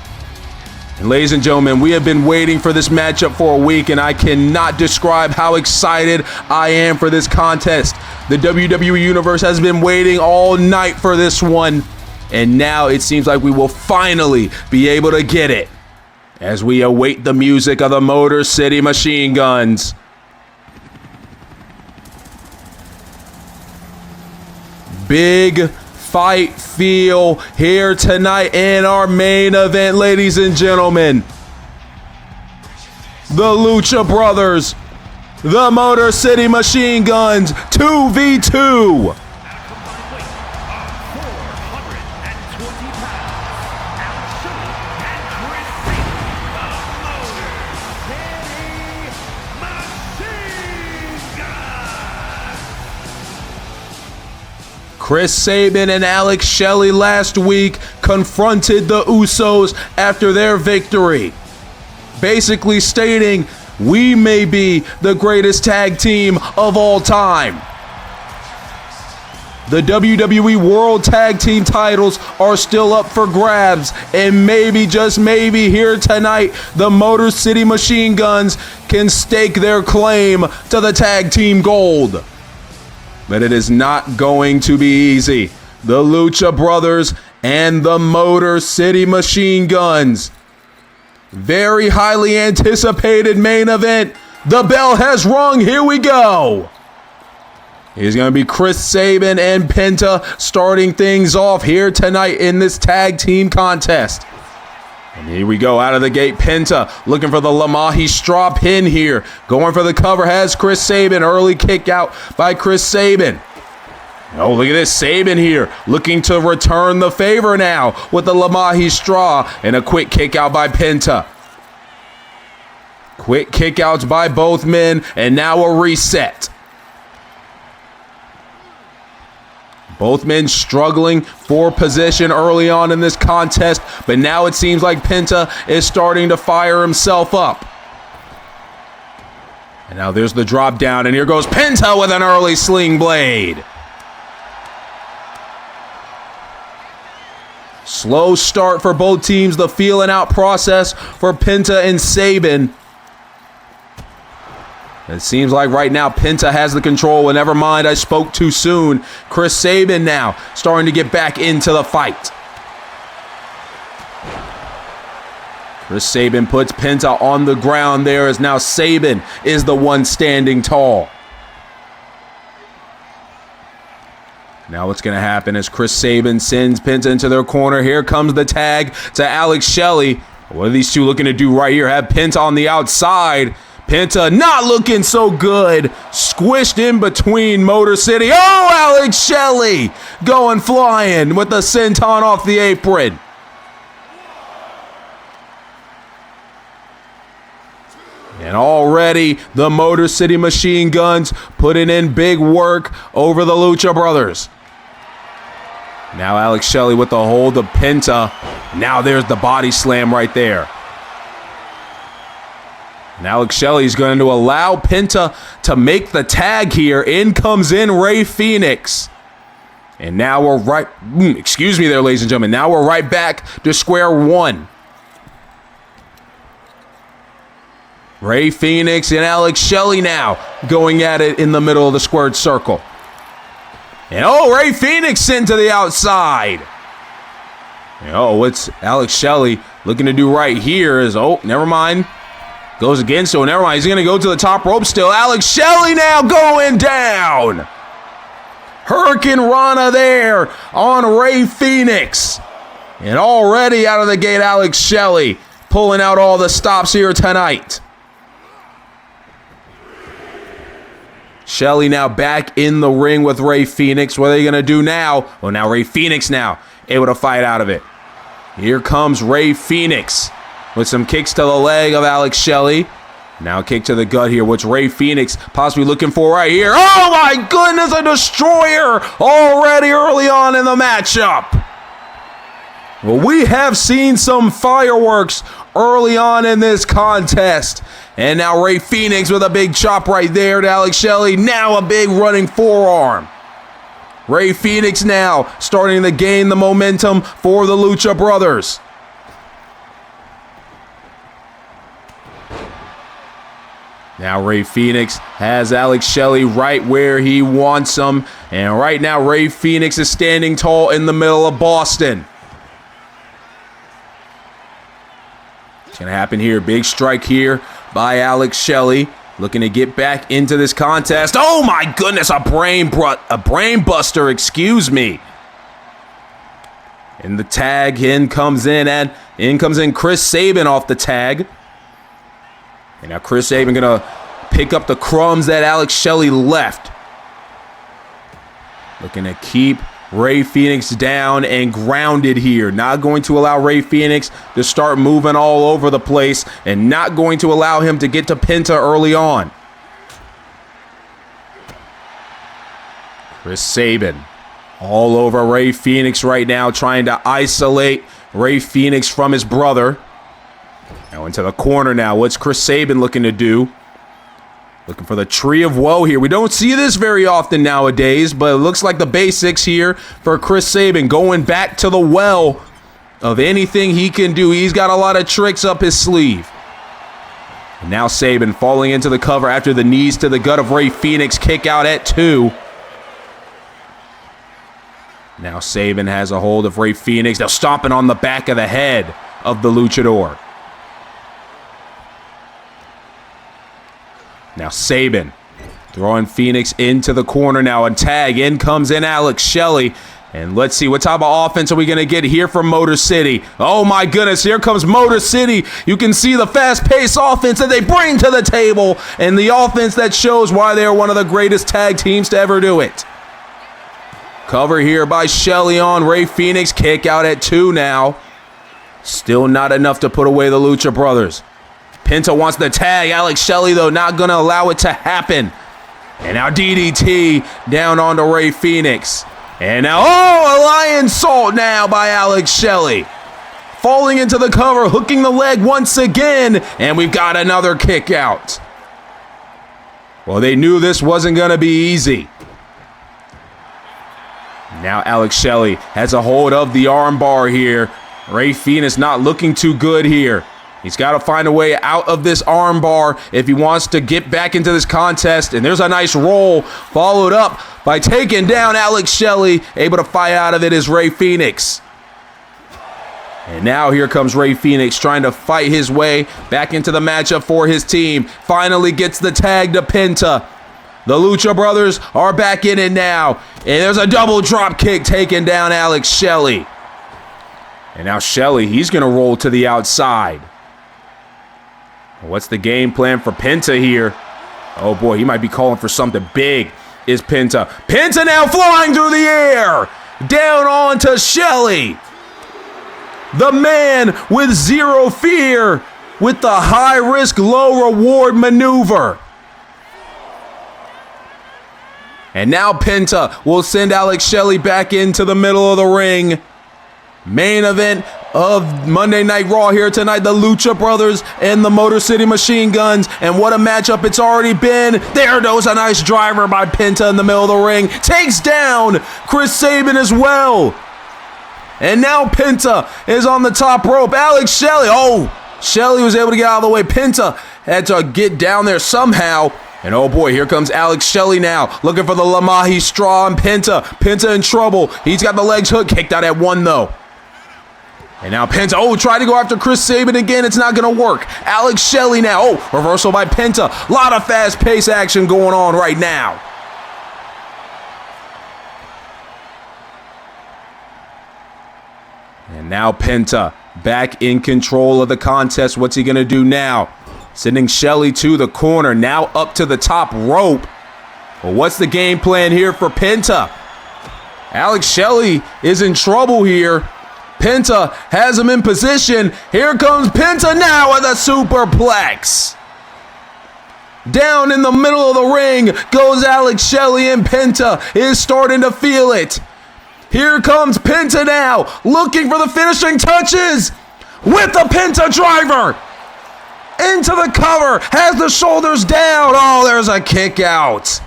And ladies and gentlemen, we have been waiting for this matchup for a week, and I cannot describe how excited I am for this contest. The WWE Universe has been waiting all night for this one, and now it seems like we will finally be able to get it as we await the music of the Motor City Machine Guns. Big fight feel here tonight in our main event, ladies and gentlemen. The Lucha Brothers, the Motor City Machine Guns, 2v2. Chris Sabin and Alex Shelley last week confronted the Usos after their victory, basically stating, we may be the greatest tag team of all time. The WWE World Tag Team titles are still up for grabs, and maybe, just maybe, here tonight, the Motor City Machine Guns can stake their claim to the tag team gold. But it is not going to be easy. The Lucha Brothers and the Motor City Machine Guns. Very highly anticipated main event. The bell has rung. Here we go. It's going to be Chris Sabin and Penta starting things off here tonight in this tag team contest. And here we go, out of the gate, Penta looking for the La Magistra pin here. Going for the cover has Chris Sabin. Early kick out by Chris Sabin. Oh, look at this, Sabin here looking to return the favor now with the La Magistra. And a quick kick out by Penta. Quick kick outs by both men, and now a reset. Both men struggling for position early on in this contest, but now it seems like Penta is starting to fire himself up. And now there's the drop down, and here goes Penta with an early sling blade. Slow start for both teams, the feeling out process for Penta and Sabin. It seems like right now Penta has the control, and never mind, I spoke too soon. Chris Sabin now starting to get back into the fight. Chris Sabin puts Penta on the ground there, as now Sabin is the one standing tall. Now what's going to happen as Chris Sabin sends Penta into their corner. Here comes the tag to Alex Shelley. What are these two looking to do right here? Have Penta on the outside. Penta not looking so good. Squished in between Motor City. Oh, Alex Shelley going flying with the senton off the apron. And already the Motor City Machine Guns putting in big work over the Lucha Brothers. Now Alex Shelley with the hold of Penta. Now there's the body slam right there. And Alex Shelley is going to allow Penta to make the tag here. In comes in Rey Fenix. And now we're excuse me there, ladies and gentlemen. Now we're right back to square one. Rey Fenix and Alex Shelley now going at it in the middle of the squared circle. And Rey Fenix sent to the outside. And what's Alex Shelley looking to do right here is, never mind. Goes again, so never mind. He's going to go to the top rope still. Alex Shelley now going down. Hurricane Rana there on Rey Fenix. And already out of the gate, Alex Shelley pulling out all the stops here tonight. Shelley now back in the ring with Rey Fenix. What are they going to do now? Well, now Rey Fenix now able to fight out of it. Here comes Rey Fenix with some kicks to the leg of Alex Shelley. Now a kick to the gut here, which Rey Fenix possibly looking for right here. Oh my goodness, a destroyer already early on in the matchup. Well, we have seen some fireworks early on in this contest. And now Rey Fenix with a big chop right there to Alex Shelley. Now a big running forearm. Rey Fenix now starting to gain the momentum for the Lucha Brothers. Now Rey Fenix has Alex Shelley right where he wants him. And right now Rey Fenix is standing tall in the middle of Boston. It's going to happen here. Big strike here by Alex Shelley. Looking to get back into this contest. Oh my goodness, a brain buster, excuse me. And the tag in comes in Chris Sabin off the tag. And now Chris Sabin gonna pick up the crumbs that Alex Shelley left. Looking to keep Rey Fenix down and grounded here. Not going to allow Rey Fenix to start moving all over the place and not going to allow him to get to Penta early on. Chris Sabin all over Rey Fenix right now, trying to isolate Rey Fenix from his brother. Now into the corner now. What's Chris Sabin looking to do? Looking for the Tree of Woe here. We don't see this very often nowadays, but it looks like the basics here for Chris Sabin. Going back to the well of anything he can do. He's got a lot of tricks up his sleeve. And now Sabin falling into the cover after the knees to the gut of Rey Fenix. Kick out at 2. Now Sabin has a hold of Rey Fenix. Now stomping on the back of the head of the luchador. Now Sabin throwing Fenix into the corner now. And tag in comes in Alex Shelley. And let's see, what type of offense are we going to get here from Motor City? Oh my goodness, here comes Motor City. You can see the fast-paced offense that they bring to the table. And the offense that shows why they are one of the greatest tag teams to ever do it. Cover here by Shelley on Rey Fenix. Kick out at 2 now. Still not enough to put away the Lucha Brothers. Penta wants the tag. Alex Shelley, though, not going to allow it to happen. And now DDT down onto Rey Fenix. And now, a lion salt now by Alex Shelley. Falling into the cover, hooking the leg once again. And we've got another kick out. Well, they knew this wasn't going to be easy. Now Alex Shelley has a hold of the armbar here. Rey Fenix not looking too good here. He's got to find a way out of this armbar if he wants to get back into this contest. And there's a nice roll followed up by taking down Alex Shelley. Able to fight out of it is Rey Fenix. And now here comes Rey Fenix trying to fight his way back into the matchup for his team. Finally gets the tag to Penta. The Lucha Brothers are back in it now. And there's a double drop kick taking down Alex Shelley. And now Shelley, he's going to roll to the outside. What's the game plan for Penta here? Oh boy, he might be calling for something big. Is Penta. Penta now flying through the air. Down onto Shelly. The man with zero fear with the high risk, low reward maneuver. And now Penta will send Alex Shelley back into the middle of the ring. Main event of Monday Night Raw here tonight, the Lucha Brothers and the Motor City Machine Guns. And what a matchup it's already been. There goes a nice driver by Penta in the middle of the ring. Takes down Chris Sabin as well. And now Penta is on the top rope. Alex Shelley. Oh, Shelley was able to get out of the way. Penta had to get down there somehow. And oh boy, here comes Alex Shelley now, looking for the Lamahi straw on Penta. Penta in trouble. He's got the legs hooked. Kicked out at one though. And now Penta, tried to go after Chris Sabin again. It's not going to work. Alex Shelley now. Oh, reversal by Penta. A lot of fast-paced action going on right now. And now Penta back in control of the contest. What's he going to do now? Sending Shelley to the corner. Now up to the top rope. Well, what's the game plan here for Penta? Alex Shelley is in trouble here. Penta has him in position. Here comes Penta now with a superplex. Down in the middle of the ring goes Alex Shelley, and Penta is starting to feel it. Here comes Penta now, looking for the finishing touches with the Penta driver. Into the cover, has the shoulders down. Oh, there's a kick out.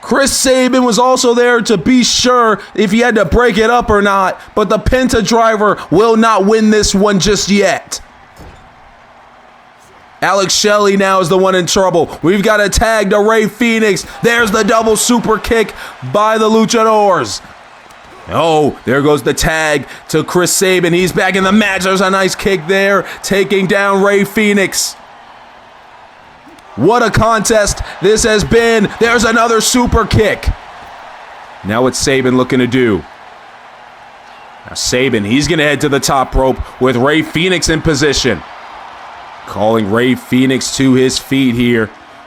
Chris Sabin was also there to be sure if he had to break it up or not, but the Penta driver will not win this one just yet. Alex Shelley now is the one in trouble. We've got a tag to Rey Fenix. There's the double super kick by the Luchadors. Oh, there goes the tag to Chris Sabin. He's back in the match. There's a nice kick there, taking down Rey Fenix. What a contest this has been. There's another super kick. Now what's Sabin looking to do? Now Sabin, he's going to head to the top rope with Rey Fenix in position. Calling Rey Fenix to his feet here.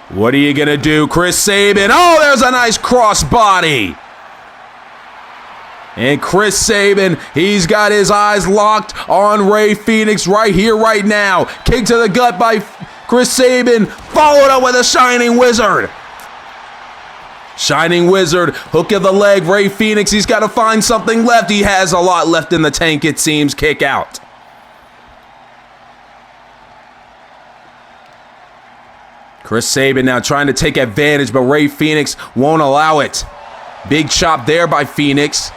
What are you going to do, Chris Sabin? Oh, there's a nice crossbody. And Chris Sabin, he's got his eyes locked on Rey Fenix right here, right now. Kick to the gut by Chris Sabin, followed up with a Shining Wizard. Shining Wizard, hook of the leg. Rey Fenix, he's got to find something left. He has a lot left in the tank, it seems. Kick out. Chris Sabin now trying to take advantage, but Rey Fenix won't allow it. Big chop there by Fenix.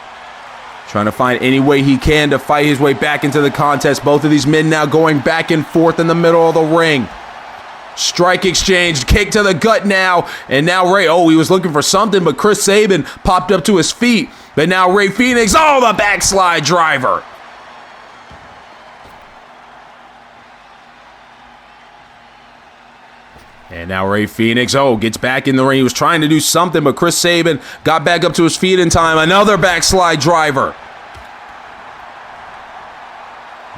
Trying to find any way he can to fight his way back into the contest. Both of these men now going back and forth in the middle of the ring. Strike exchange, kick to the gut now. And now Rey, he was looking for something, but Chris Sabin popped up to his feet. But now Rey Fenix, the backslide driver. And now Rey Fenix, gets back in the ring. He was trying to do something, but Chris Sabin got back up to his feet in time. Another backslide driver.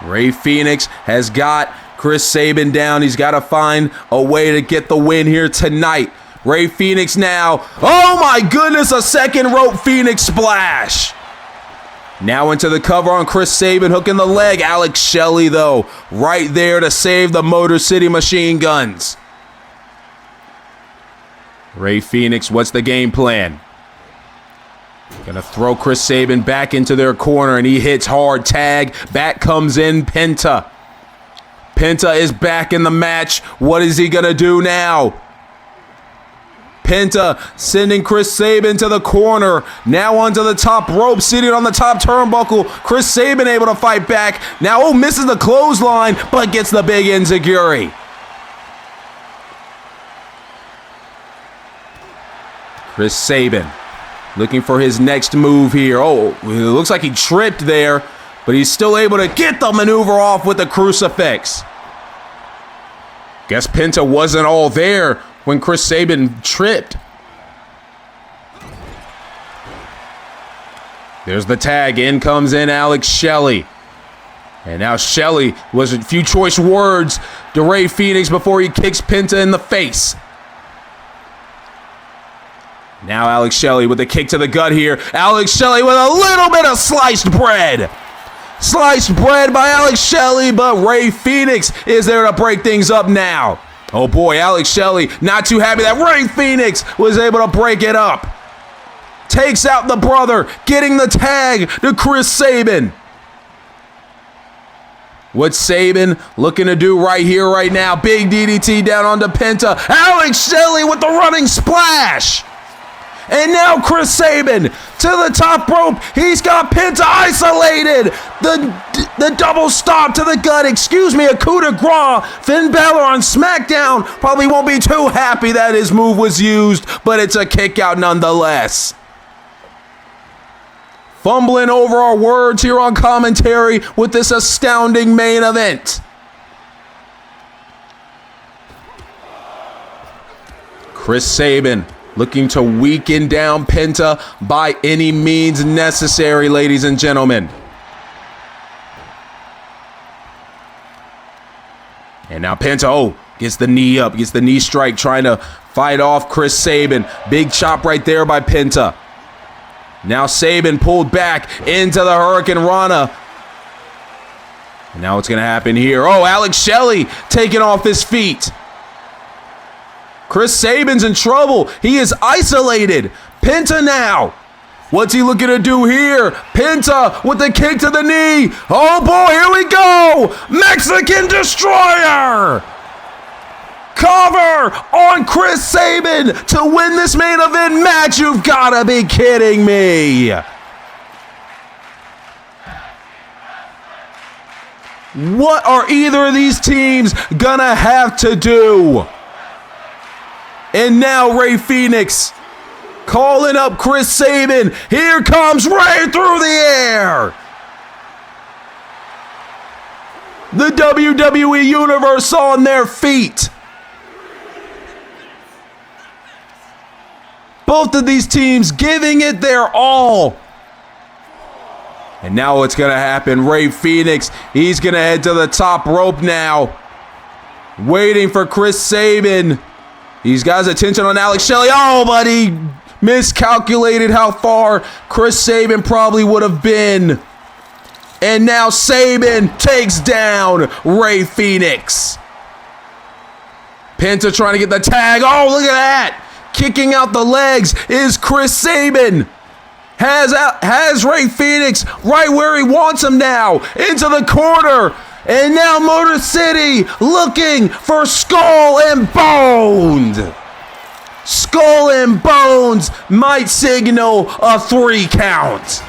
Rey Fenix has got Chris Sabin down. He's got to find a way to get the win here tonight. Rey Fenix now. Oh my goodness, a second rope Phoenix splash. Now into the cover on Chris Sabin, hooking the leg. Alex Shelley, though, right there to save the Motor City Machine Guns. Rey Fenix, what's the game plan? Gonna throw Chris Sabin back into their corner, and he hits hard. Tag. Back comes in Penta. Penta is back in the match. What is he gonna do now? Penta sending Chris Sabin to the corner. Now onto the top rope, sitting on the top turnbuckle. Chris Sabin able to fight back. Now, misses the clothesline, but gets the big enziguri. Chris Sabin looking for his next move here. It looks like he tripped there, but he's still able to get the maneuver off with the crucifix. Guess Penta wasn't all there when Chris Sabin tripped. There's the tag. In comes Alex Shelley. And now Shelley was a few choice words to Rey Fenix before he kicks Penta in the face. Now Alex Shelley with a kick to the gut here. Alex Shelley with a little bit of sliced bread. Sliced bread by Alex Shelley, but Rey Fenix is there to break things up now. Oh boy, Alex Shelley not too happy that Rey Fenix was able to break it up. Takes out the brother, getting the tag to Chris Sabin. What's Sabin looking to do right here, right now? Big DDT down onto Penta. Alex Shelley with the running splash. And now Chris Sabin to the top rope. He's got Penta isolated. The double stop to the gut. Excuse me, a coup de grace. Finn Balor on SmackDown probably won't be too happy that his move was used, but it's a kick out nonetheless. Fumbling over our words here on commentary with this astounding main event. Chris Sabin looking to weaken down Penta by any means necessary, ladies and gentlemen. And now Penta, gets the knee up, gets the knee strike, trying to fight off Chris Sabin. Big chop right there by Penta. Now Sabin pulled back into the Hurricane Rana. And now what's going to happen here? Alex Shelley taking off his feet. Chris Sabin's in trouble. He is isolated. Penta now. What's he looking to do here? Penta with the kick to the knee. Oh boy, here we go. Mexican Destroyer. Cover on Chris Sabin to win this main event match. You've got to be kidding me. What are either of these teams gonna have to do? And now Rey Fenix calling up Chris Sabin. Here comes Rey through the air. The WWE Universe on their feet. Both of these teams giving it their all. And now what's going to happen? Rey Fenix, he's going to head to the top rope now. Waiting for Chris Sabin. He's got his attention on Alex Shelley. But he miscalculated how far Chris Sabin probably would have been. And now Sabin takes down Rey Fenix. Penta trying to get the tag. Look at that. Kicking out the legs is Chris Sabin. Has Rey Fenix right where he wants him now. Into the corner. And now Motor City looking for Skull and Bones. Skull and Bones might signal a 3 count.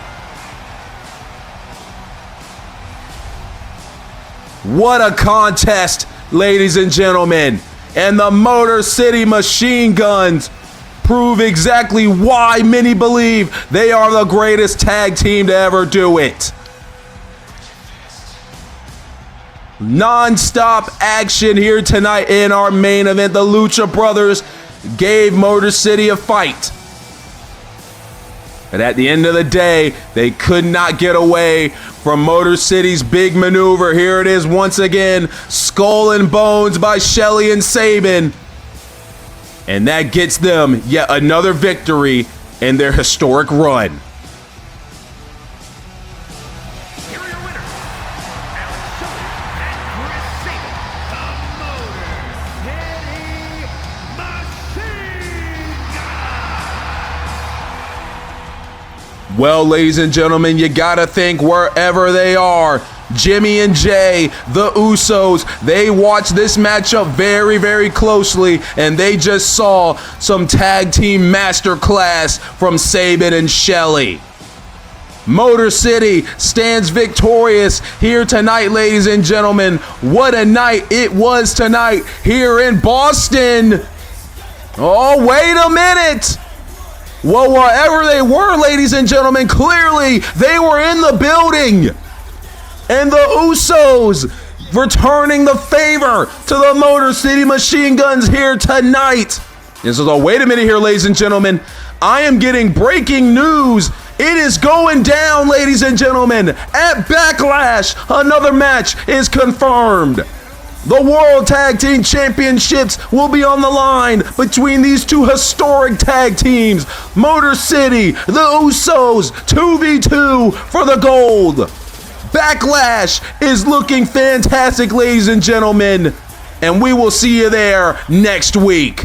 What a contest, ladies and gentlemen. And the Motor City Machine Guns prove exactly why many believe they are the greatest tag team to ever do it. Non-stop action here tonight in our main event. The Lucha Brothers gave Motor City a fight. But at the end of the day, they could not get away from Motor City's big maneuver. Here it is once again. Skull and Bones by Shelley and Sabin. And that gets them yet another victory in their historic run. Here are your winners, Alex Shelley and Chris Sabin, the Motor City Machine Guns. Well, ladies and gentlemen, you gotta think wherever they are, Jimmy and Jay, the Usos, they watched this matchup very, very closely, and they just saw some tag team masterclass from Sabin and Shelley. Motor City stands victorious here tonight, ladies and gentlemen. What a night it was tonight here in Boston. Wait a minute. Well, wherever they were, ladies and gentlemen, clearly they were in the building. And the Usos returning the favor to the Motor City Machine Guns here tonight. Wait a minute here, ladies and gentlemen. I am getting breaking news It is going down, ladies and gentlemen. At Backlash, another match is confirmed. The World Tag Team Championships will be on the line between these two historic tag teams. Motor City, the Usos, 2v2 for the gold. Backlash is looking fantastic, ladies and gentlemen. And we will see you there next week.